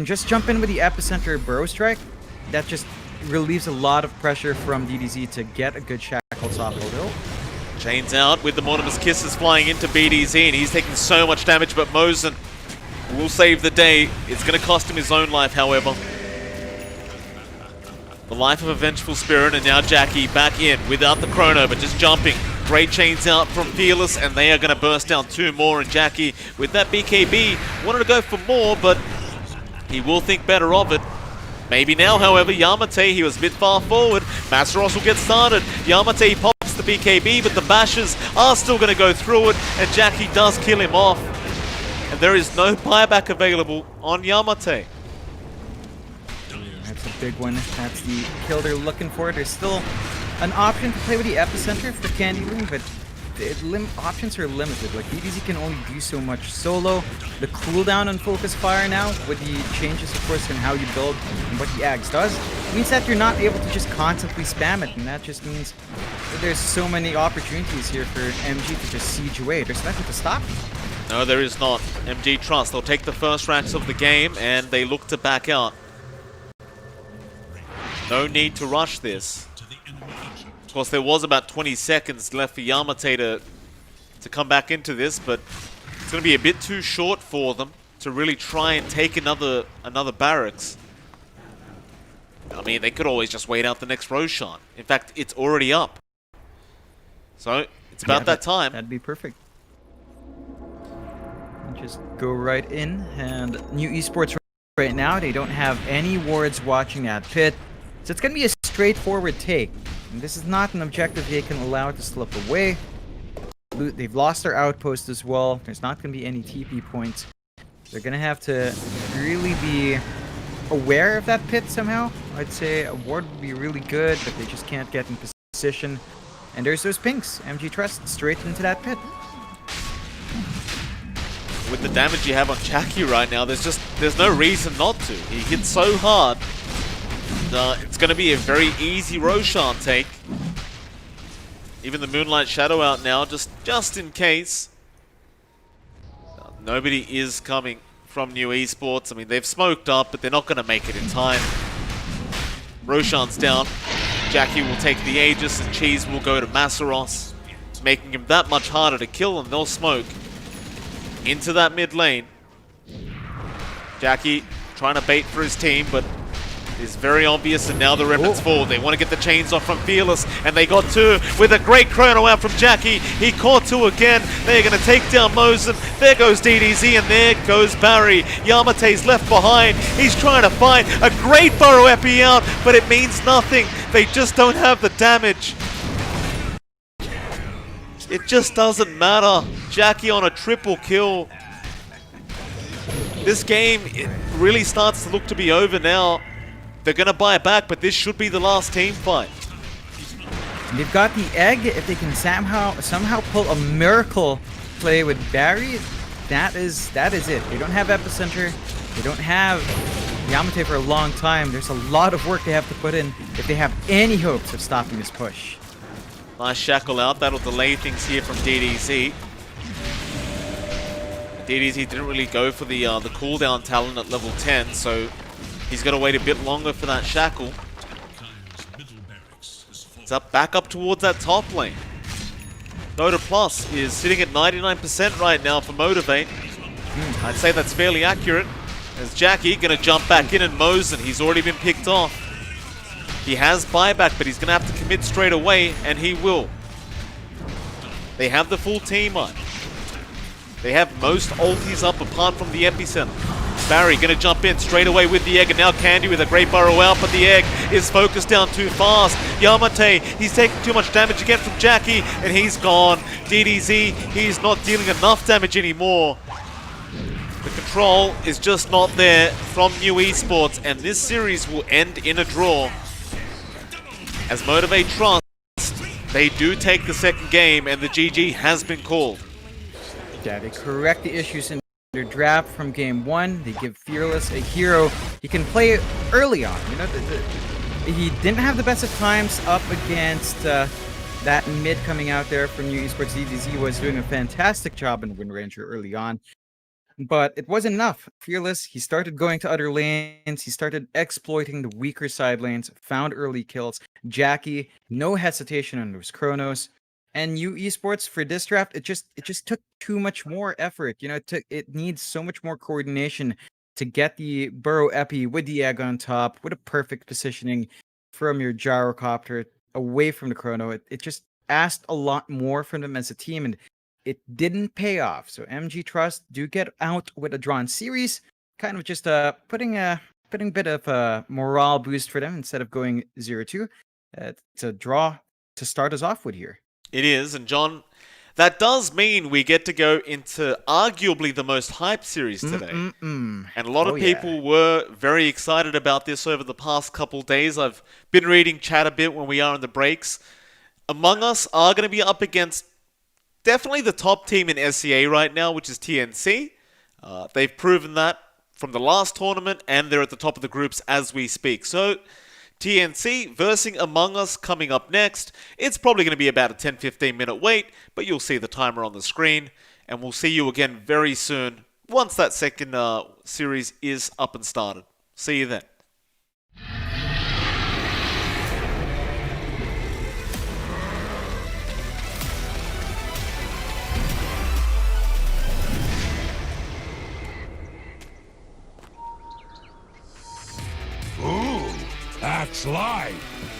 just jump in with the epicenter burrow strike, that just relieves a lot of pressure from DDZ to get a good shackles off of hill. Chains out with the Mortimer's Kisses flying into BDZ, and he's taking so much damage, but Mosin will save the day. It's going to cost him his own life, however. The life of a vengeful spirit, and now Jackie back in without the chrono, but just jumping. Great chains out from Fearless, and they are going to burst down 2 more, and Jackie with that BKB wanted to go for more, but he will think better of it. Maybe now, however, Yamate, he was a bit far forward. Masteros will get started. Yamate pops the BKB, but the bashes are still going to go through it, and Jackie does kill him off. And there is no buyback available on Yamate. That's a big one. That's the kill they're looking for. There's still an option to play with the epicenter for Candy Loon, but the options are limited. Like, DDZ can only do so much solo. The cooldown on focus fire now, with the changes, of course, in how you build and what the Ags does, means that you're not able to just constantly spam it, and that just means that there's so many opportunities here for MG to just siege away. There's nothing to stop them. No, there is not. MG trust. They'll take the first racks of the game, and they look to back out. No need to rush this. Of course, there was about 20 seconds left for Yamate to come back into this, but it's going to be a bit too short for them to really try and take another barracks. I mean, they could always just wait out the next Roshan. In fact, it's already up. So, it's about that time. That'd be perfect. Just go right in, and new esports right now, they don't have any wards watching that pit, so it's going to be a straightforward take. And this is not an objective they can allow to slip away. They've lost their outpost as well. There's not going to be any TP points. They're going to have to really be aware of that pit somehow. I'd say a ward would be really good, but they just can't get in position. And there's those pinks. MG Trust straight into that pit. With the damage you have on Jackie right now, there's no reason not to. He hits so hard. It's going to be a very easy Roshan take. Even the Moonlight Shadow out now, just in case. Nobody is coming from new esports. I mean, they've smoked up, but they're not going to make it in time. Roshan's down. Jackie will take the Aegis, and Cheese will go to Masaros, making him that much harder to kill, and they'll smoke into that mid lane. Jackie trying to bait for his team, but it's very obvious, and now the Remnants fall. They want to get the chains off from Fearless, and they got 2 with a great chrono out from Jackie. He caught 2 again. They're going to take down Mosin. There goes DDZ, and there goes Barry. Yamate's left behind. He's trying to fight. A great burrow epi out, but it means nothing. They just don't have the damage. It just doesn't matter. Jackie on a triple kill. This game, it really starts to look to be over now. They're going to buy it back, but this should be the last team fight. They've got the egg. If they can somehow pull a miracle play with Barry, that is it. They don't have epicenter. They don't have Yamate for a long time. There's a lot of work they have to put in if they have any hopes of stopping this push. Nice shackle out. That'll delay things here from DDZ. DDZ didn't really go for the cooldown talent at level 10, so he's got to wait a bit longer for that shackle. It's back up towards that top lane. Dota Plus is sitting at 99% right now for Motivate. I'd say that's fairly accurate. As Jackie going to jump back in and Mosen, he's already been picked off. He has buyback, but he's going to have to commit straight away, and he will. They have the full team on. They have most ultis up apart from the epicenter. Barry going to jump in straight away with the egg, and now Candy with a great burrow out, but the egg is focused down too fast. Yamate, he's taking too much damage again from Jackie, and he's gone. DDZ, he's not dealing enough damage anymore. The control is just not there from New Esports, and this series will end in a draw. As Motivate Trust, they do take the second game, and the GG has been called. Yeah, they correct the issues in their draft from game 1. They give Fearless a hero he can play early on. You know, he didn't have the best of times up against that mid coming out there from New Esports. DDZ was doing a fantastic job in Wind Ranger early on. But it wasn't enough. Fearless, he started going to other lanes. He started exploiting the weaker side lanes, found early kills. Jackie, no hesitation on those Chronos. And New Esports for this draft, it just took too much more effort. You know, it needs so much more coordination to get the Burrow Epi with the egg on top, with a perfect positioning from your gyrocopter away from the Chrono. It just asked a lot more from them as a team, and it didn't pay off. So MG Trust do get out with a drawn series, kind of just putting a bit of a morale boost for them instead of going 0-2. It's a draw to start us off with here. It is, and John, that does mean we get to go into arguably the most hyped series today. And a lot of people were very excited about this over the past couple days. I've been reading chat a bit when we are in the breaks. Among Us are going to be up against definitely the top team in SEA right now, which is TNC. They've proven that from the last tournament, and they're at the top of the groups as we speak. So TNC versing Among Us coming up next. It's probably going to be about a 10-15 minute wait, but you'll see the timer on the screen, and we'll see you again very soon once that second series is up and started. See you then. Ooh, that's life.